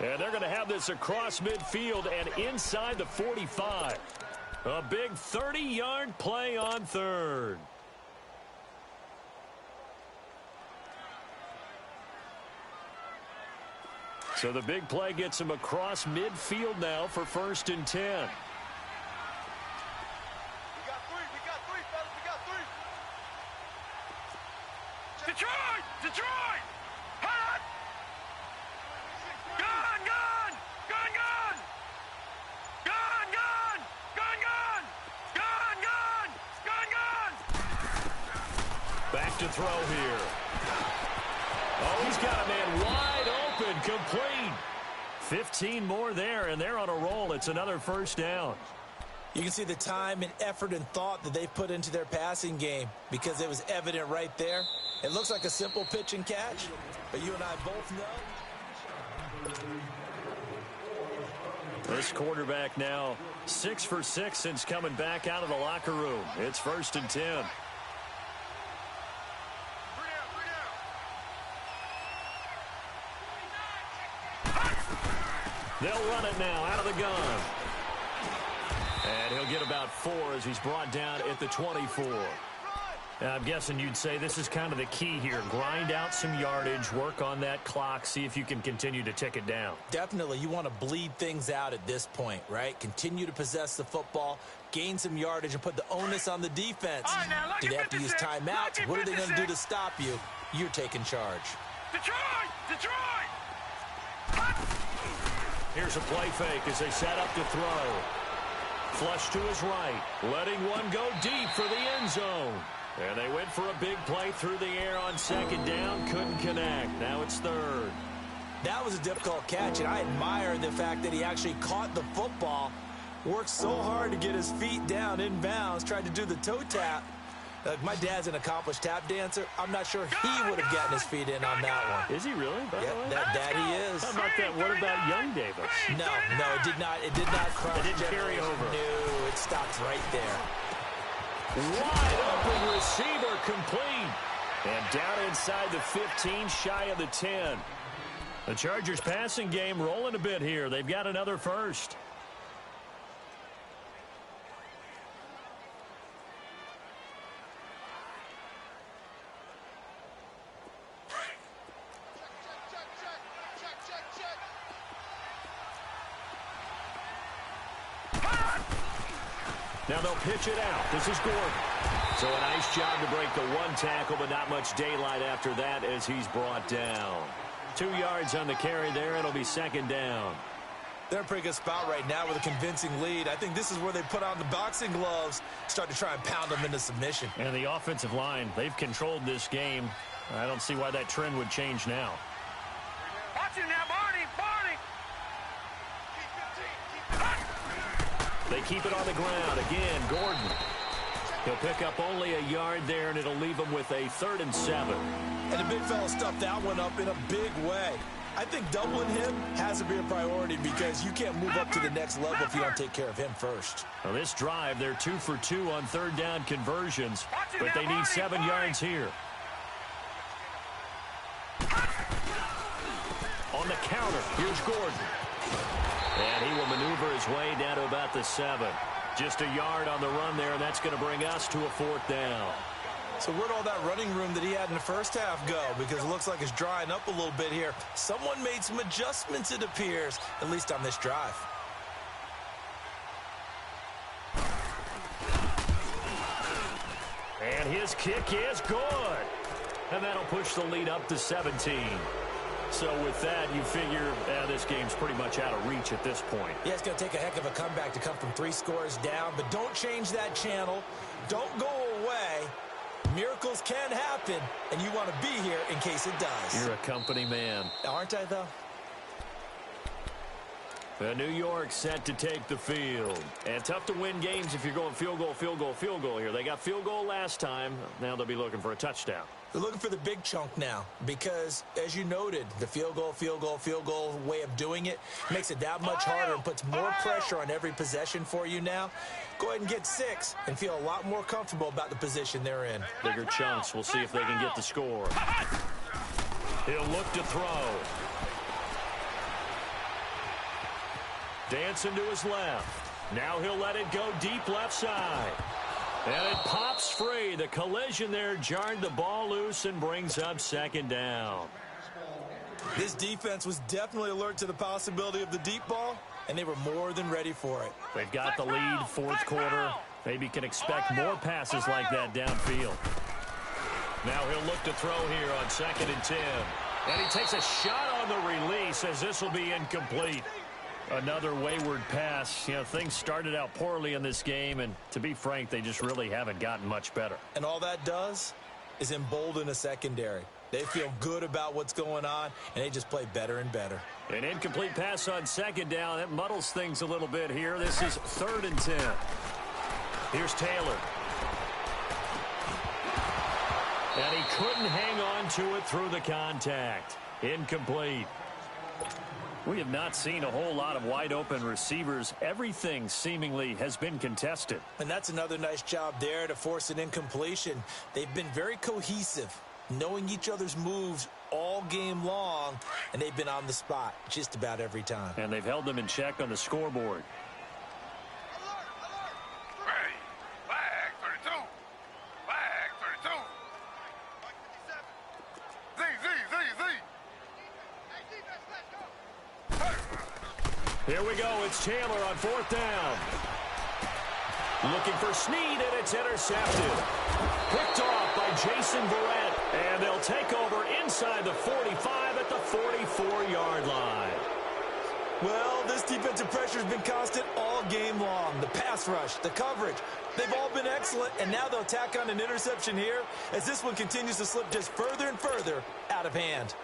And they're going to have this across midfield and inside the 45. A big 30-yard play on 3rd. So the big play gets him across midfield now for 1st and 10. Detroit! Hot! Gun! Back to throw here. Oh, he's got a man wide open, complete. 15 more there, and they're on a roll. It's another 1st down. You can see the time and effort and thought that they put into their passing game because it was evident right there. It looks like a simple pitch and catch, but you and I both know. This quarterback now 6 for 6 since coming back out of the locker room. It's 1st and 10. They'll run it now out of the gun. And he'll get about 4 as he's brought down at the 24. I'm guessing you'd say this is kind of the key here. Grind out some yardage, work on that clock, see if you can continue to tick it down. Definitely. You want to bleed things out at this point, right? Continue to possess the football, gain some yardage, and put the onus on the defense. Right, now, do they have to use timeouts? What are they going to do to stop you? You're taking charge. Detroit! Here's a play fake as they set up to throw. Flush to his right, letting one go deep for the end zone. And they went for a big play through the air on 2nd down, couldn't connect. Now it's 3rd. That was a difficult catch, and I admire the fact that he actually caught the football, worked so hard to get his feet down in bounds, tried to do the toe tap. My dad's an accomplished tap dancer. I'm not sure he would have gotten his feet in on that one. Is he really? Yep, that he is. How about that? What about young Davis? No, it did not. It did not cross. It didn't carry over. No, it stops right there. Wide open receiver, complete. And down inside the 15, shy of the 10. The Chargers passing game rolling a bit here. They've got another 1st. Now they'll pitch it out. This is Gordon. So a nice job to break the 1 tackle, but not much daylight after that as he's brought down. 2 yards on the carry there. It'll be second down. They're in a pretty good spot right now with a convincing lead. I think this is where they put on the boxing gloves, start to try and pound them into submission. And the offensive line, they've controlled this game. I don't see why that trend would change now. Watch him now, Barney! They keep it on the ground. Again, Gordon. He'll pick up only a yard there, and it'll leave him with a 3rd and 7. And the big fella stuffed that one up in a big way. I think doubling him has to be a priority because you can't move up to the next level if you don't take care of him first. Well, this drive, they're 2 for 2 on 3rd down conversions, but they need 7 yards here. On the counter, here's Gordon. And he will maneuver his way down to about the 7. Just a yard on the run there, and that's going to bring us to a 4th down. So where'd all that running room that he had in the first half go? Because it looks like it's drying up a little bit here. Someone made some adjustments, it appears, at least on this drive. And his kick is good. And that'll push the lead up to 17. So with that, you figure this game's pretty much out of reach at this point. Yeah, it's going to take a heck of a comeback to come from 3 scores down, but don't change that channel. Don't go away. Miracles can happen, and you want to be here in case it does. You're a company man. Aren't I, though? New York set to take the field. And tough to win games if you're going field goal, field goal, field goal here. They got field goal last time. Now they'll be looking for a touchdown. They're looking for the big chunk now because, as you noted, the field goal way of doing it makes it that much harder and puts more pressure on every possession for you now. Go ahead and get 6 and feel a lot more comfortable about the position they're in. Bigger chunks. We'll see if they can get the score. He'll look to throw. Dancing to his left. Now he'll let it go deep left side. And it pops free. The collision there jarred the ball loose and brings up 2nd down. This defense was definitely alert to the possibility of the deep ball, and they were more than ready for it. They've got the lead, 4th quarter. Maybe can expect more passes like that downfield. Now he'll look to throw here on 2nd and 10. And he takes a shot on the release as this will be incomplete. Another wayward pass. You know, things started out poorly in this game, and to be frank, they just really haven't gotten much better. And all that does is embolden a secondary. They feel good about what's going on, and they just play better and better. An incomplete pass on 2nd down. That muddles things a little bit here. This is 3rd and 10. Here's Taylor. And he couldn't hang on to it through the contact. Incomplete. We have not seen a whole lot of wide-open receivers. Everything seemingly has been contested. And that's another nice job there to force an incompletion. They've been very cohesive, knowing each other's moves all game long, and they've been on the spot just about every time. And they've held them in check on the scoreboard. Here we go. It's Taylor on 4th down. Looking for Snead, and it's intercepted. Picked off by Jason Verrett, and they'll take over inside the 45 at the 44-yard line. Well, this defensive pressure has been constant all game long. The pass rush, the coverage, they've all been excellent, and now they'll tack on an interception here as this one continues to slip just further and further out of hand.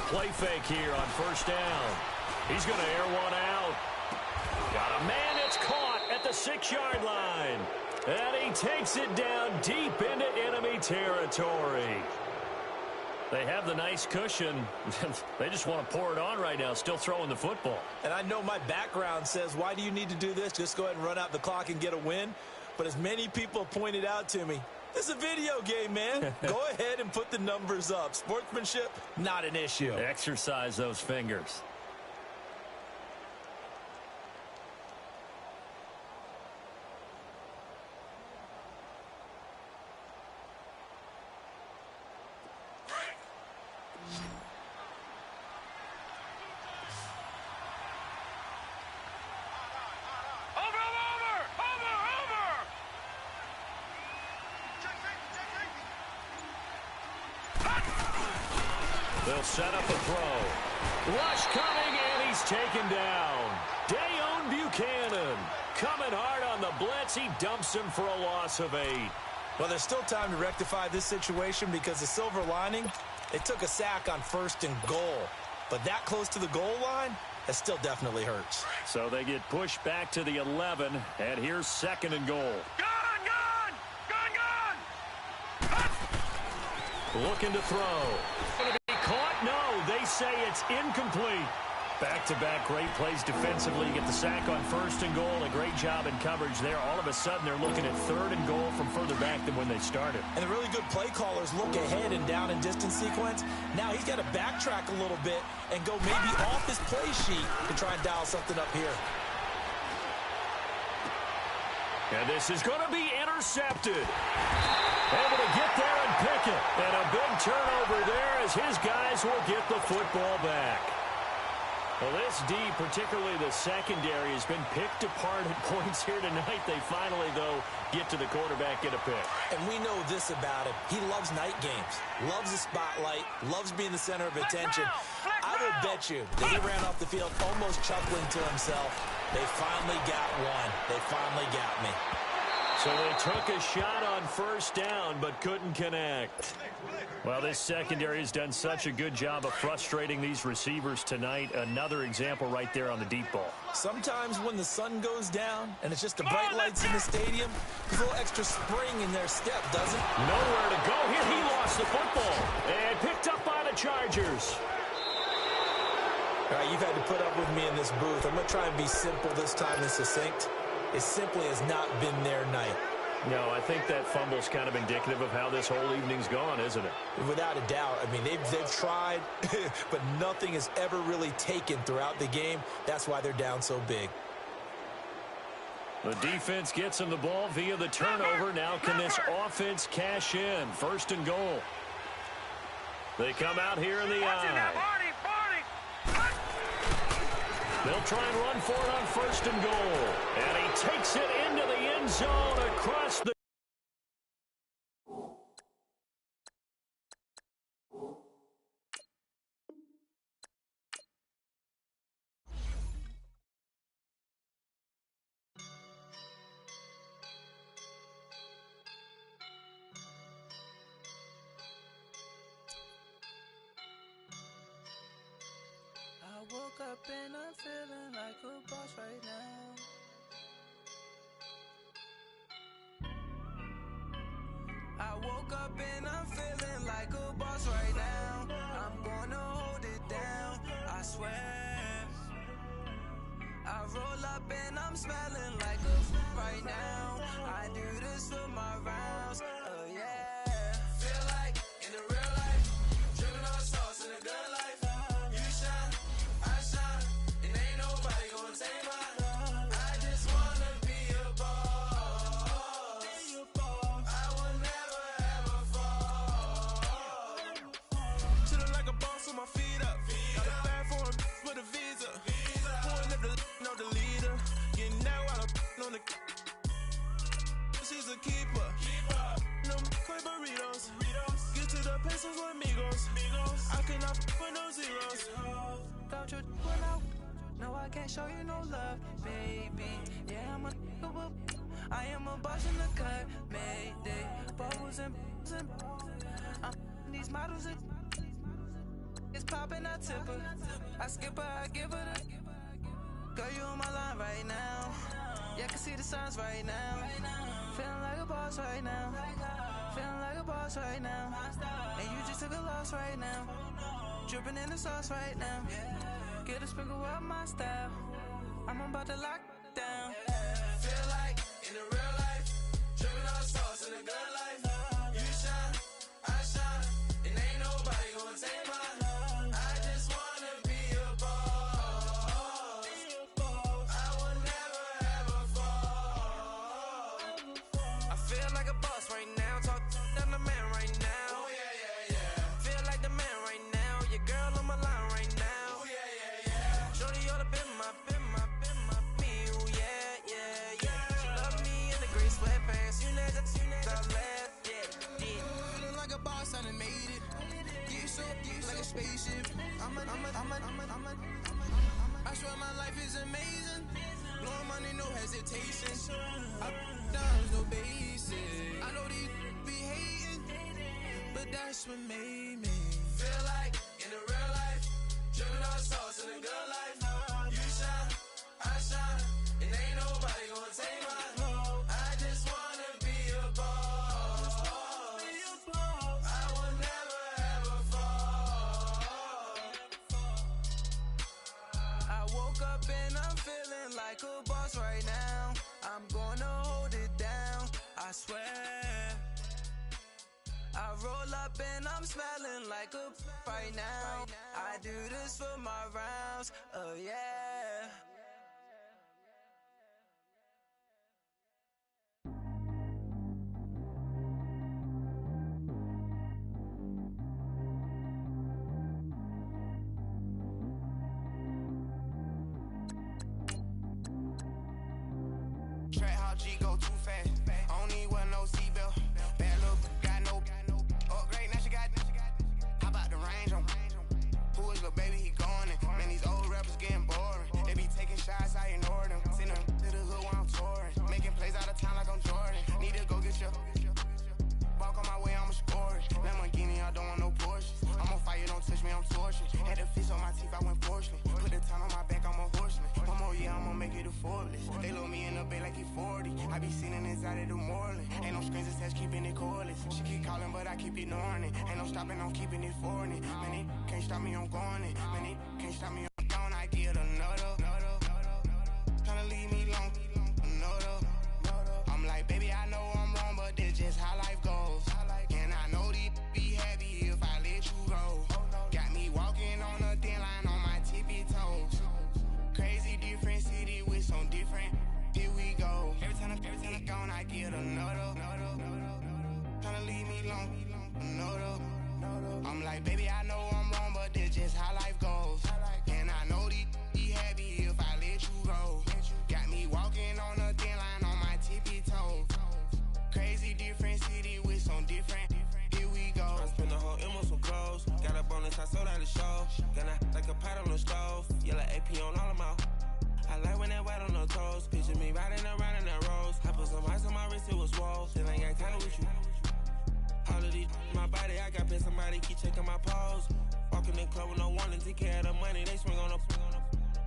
Play fake here on 1st down. He's going to air one out. Got a man that's caught at the 6-yard line. And he takes it down deep into enemy territory. They have the nice cushion. They just want to pour it on right now, still throwing the football. And I know my background says, why do you need to do this? Just go ahead and run out the clock and get a win. But as many people pointed out to me, this is a video game, man. Go ahead and put the numbers up. Sportsmanship, not an issue. Exercise those fingers. They'll set up a throw. Rush coming, and he's taken down. Dayon Buchanan coming hard on the blitz. He dumps him for a loss of 8. Well, there's still time to rectify this situation because the silver lining, they took a sack on 1st and goal. But that close to the goal line, that still definitely hurts. So they get pushed back to the 11, and here's 2nd and goal. Looking to throw. Going to be caught? No, they say it's incomplete. Back-to-back great plays defensively. You get the sack on 1st and goal. A great job in coverage there. All of a sudden, they're looking at 3rd and goal from further back than when they started. And the really good play callers look ahead and down and distance sequence. Now he's got to backtrack a little bit and go maybe off his play sheet to try and dial something up here. And this is going to be intercepted. Able to get there and pick it. And a big turnover there as his guys will get the football back. Well, this D, particularly the secondary, has been picked apart at points here tonight. They finally, though, get to the quarterback, get a pick. And we know this about him. He loves night games, loves the spotlight, loves being the center of attention. I will bet you that he ran off the field almost chuckling to himself. They finally got one. They finally got me. So they took a shot on 1st down, but couldn't connect. Well, this secondary has done such a good job of frustrating these receivers tonight. Another example right there on the deep ball. Sometimes when the sun goes down and it's just the bright lights in the stadium, there's a little extra spring in their step, doesn't it? Nowhere to go here. He lost the football and picked up by the Chargers. All right, you've had to put up with me in this booth. I'm going to try and be simple this time and succinct. It simply has not been their night. No, I think that fumble's kind of indicative of how this whole evening's gone, isn't it? Without a doubt. I mean, they've tried, but nothing has ever really taken throughout the game. That's why they're down so big. The defense gets them the ball via the turnover. Now can this offense cash in? 1st and goal. They come out here in the eye. They'll try and run for it on 1st and goal. And he takes it into the end zone across the... I woke up and I'm feeling like a boss right now. I woke up and I'm feeling like a boss right now. I'm gonna hold it down, I swear. I roll up and I'm smelling like a right now. I do this for my rounds, oh yeah. Feel like in the real life, dripping on sauce in the good life. You shine, I shine, and ain't nobody gonna take mine. I just wanna be a boss. I will never ever fall. Chillin' like a boss with my feet up. Got a bag for him with a visa. Pulling up the know the leader. Getting that while I'm on the. She's a keeper. No coy burritos. Get to the pesos with amigos. I cannot put no zeros. Don't you pull out? No, I can't show you no love, baby. Yeah, I am a boss in the cut, Mayday. Bubbles and I'm these models. It's popping, I tip her. I skip her, I give her the. Girl, you on my line right now. Yeah, I can see the signs right now. Feeling like a boss right now. Feeling like a boss right now. And you just took a loss right now. Dripping in the sauce right now. Get a sprinkle up my style. I'm about to lock down. Feel like in the real life, dripping on sauce in the good life. You shine, I shine, and ain't nobody gonna take mine. I just wanna be a boss. I will never ever fall. I feel like a boss right now. Talk to the man right now. Oh yeah. Feel like the man right now. Your girl on my line right now. Oh yeah. Shorty ought to be my me. Ooh, yeah. She love me in the gray sweatpants. You never left. Yeah. Feeling like a boss, I done made it. Get so like a spaceship. I swear my life is amazing. Blowing money, no hesitation. Up, downs, no basic. I know these be hating, but that's what made me feel like in the real life. Dripping all sauce in the good life. You shine, I shine, and ain't nobody gonna take my home. I just wanna be a boss. I will never ever fall. I woke up and I'm feeling like a boss right now. I'm gonna hold it down, I swear. I roll up and I'm smelling like a right now. I do this for my rounds, oh yeah. Track how G go too fast. I don't need wear no seatbelt. Bad little got no upgrade. Now she got. How about the range on? Who is the baby? He going in. Man, these old rappers getting boring. They be taking shots, I ignore them. Send them to the hood while I'm touring. Making plays out of town like I'm Jordan. Need to go get your. Walk on my way, I'ma score it. Lamborghini, I don't want no Porsches. I'm on fire, don't touch me, I'm torching. Had the fish on my teeth, I went porcelain. Put the town on my back, I'm a horseman. One more year, I'ma make it affordless. They load me in the bay like he 40. I be sitting inside of the Moreland. Ain't no screens attached, keeping it cordless. She keep calling, but I keep ignoring it. Ain't no stopping, I'm keeping it for it. Man, it can't stop me, I'm going it. Man, it can't stop me, I'm gone. I get another. Tryna leave me long, another. I'm like, baby, I know I'm wrong, but this just how life goes. And I know these be happy if I let you go. Got me walking on a thin line on my tippy toes. Crazy different city with some different. Here we go. Every time I'm gone, I get another. Tryna leave me long, another. I'm like, baby, I know I'm wrong, but this just how life goes. And I know these be happy if I let you go. Got me walking on a thin line on my tippy toes. Crazy different city with some different. Here we go. I spent the whole M on some clothes. Got a bonus, I sold out the show. Gonna like a pot on the stove. Yellow AP on all of my. I like when that white on the toes. Picture me riding around in that rose. I put some ice on my wrist, it was swole. Still ain't got time with you. All of these my body, I got pay somebody keep checking my pose. Walking in club with no warning, take care of the money. They swing on the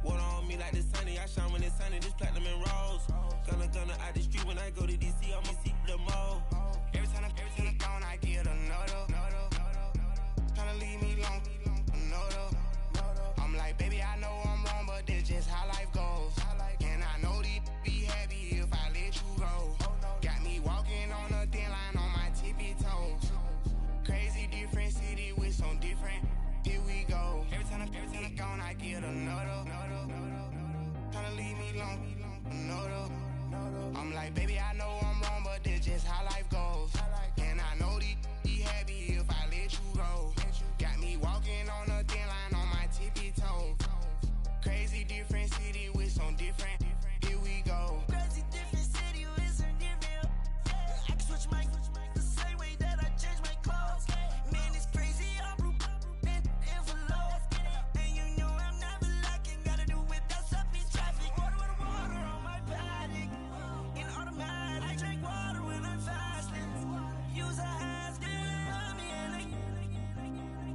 water on me like the sunny. I shine when it's sunny, this platinum and rose. Gonna out the street when I go to DC, I'ma see the mo. Every time I'm gone, I get another. Tryna leave me long, another. I'm like, baby, I know I'm wrong, but this just how life goes. And I know these be happy if I let you go. Got me walking on a thin line on my tippy toes. Crazy different city with some different. Here we go. Every time I'm gone, I get another. Tryna leave me long, another. I'm like, baby, I know I'm wrong, but this just how life goes. And I know these be happy if I let you go. Got me walking on a thin line on my tippy toes. Crazy different city with some different. Here we go. Crazy different city with some different. I can switch my the same way that I change my clothes. Man, it's crazy, I'm envelope. And you know I'm never lacking. Gotta do it, that's up in traffic. Water on my paddock. In automatic, I drink water when I'm fasting. Use a ass, love me and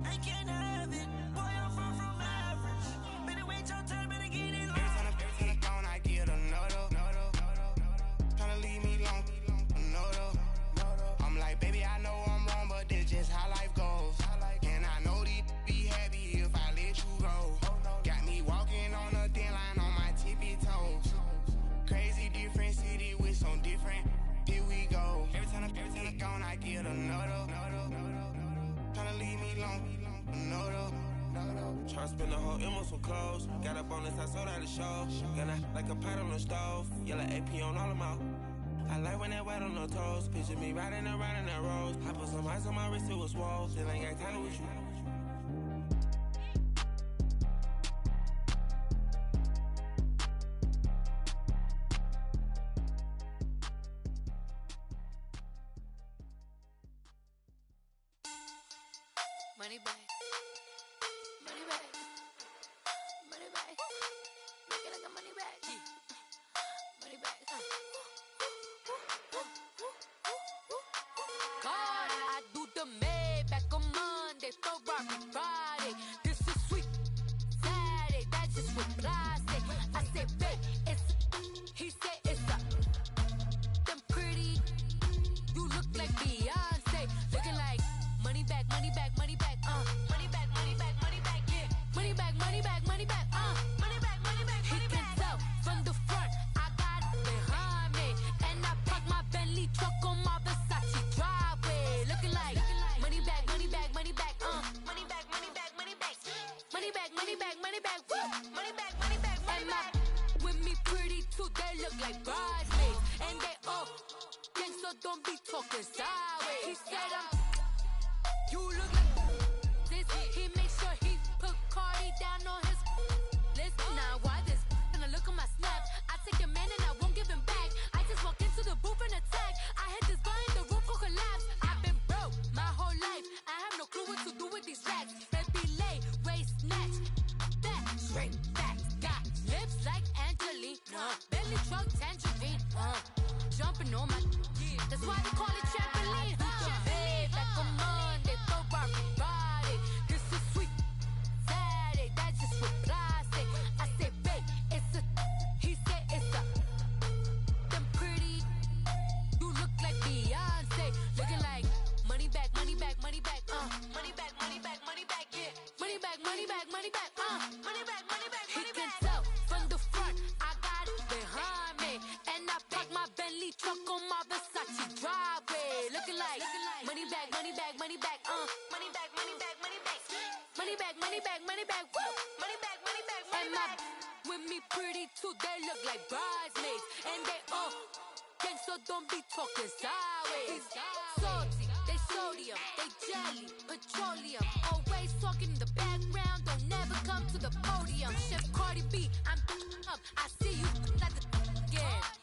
I can't have it. Boy, I'm far from average. Better wait your turn, better get in line. Every time I'm gone, I get another. Tryna leave me long, another. I'm like, baby, I know I'm wrong, but this just how life goes. And I know these be happy if I let you go. Got me walking on a thin line on my tippy toes. Crazy different city with some different. Here we go. Every time I'm gone, I get another. Tryna leave me long, another. Tryna spend the whole M on some clothes. Got a bonus, I sold out the show. Gonna like a pot on the stove. Yellow AP on all of my. I like when that white on the toes. Picture me riding around in that rose. I put some ice on my wrist, it was swole. Still ain't got time with you. Money back. Money back. bag. Make it like a money bag. Money bag. God, I do the Maybach on Monday, Ferrari Friday. This is sweet Saturday, that's just with plastic. I say, babe, it's he said it's a them pretty. You look like Beyonce, looking like money back, money back, money back, money back, money back, money back, yeah. Money back, money back, money back, money back, money back. He can tell from the front, I got it behind me, and I park my Bentley truck on my Versace driveway, looking like money back, money back, money back, money back, money back, money back, money back, money back, money back, woo, money back, money back, money back. With me pretty too, they look like bridesmaids, and they all gang, so don't be talking sideways. He said you look like this. He make sure he put Cardi down on his list. Now why this? Gonna look at my snap. I take your man and I won't give him back. I just walked into the booth and attack. I hit this guy in the roof will collapse. I've been broke my whole life. I have no clue what to do with these racks. Baby lay, waist snatch, that straight back. Got lips like Angelina, belly truck tangerine, jumping on my. That's why they call it trampoline. Babe, back on Monday, Ferrari Friday. This is sweet Saturday, that's just with plastic. I say, babe, it's a. He said it's a. Them pretty. You look like Beyonce, looking like money back, money back, money back, money back, money back, money back, yeah. Money back, money back, money back, money back, money back. He can tell from the front, I got it behind me, and I park my Bentley truck on my Versace driveway, looking like money back, money back, money back, money back, money back, money back, money back, money back, money back, woo, money back, money back, money back. With me pretty too, they look like bridesmaids, and they all gang, so don't be talking sideways. Salty, they sodium, they jelly, petroleum, always talking in the background, don't never come to the podium. Chef Cardi B, I'm up, I see you like the again.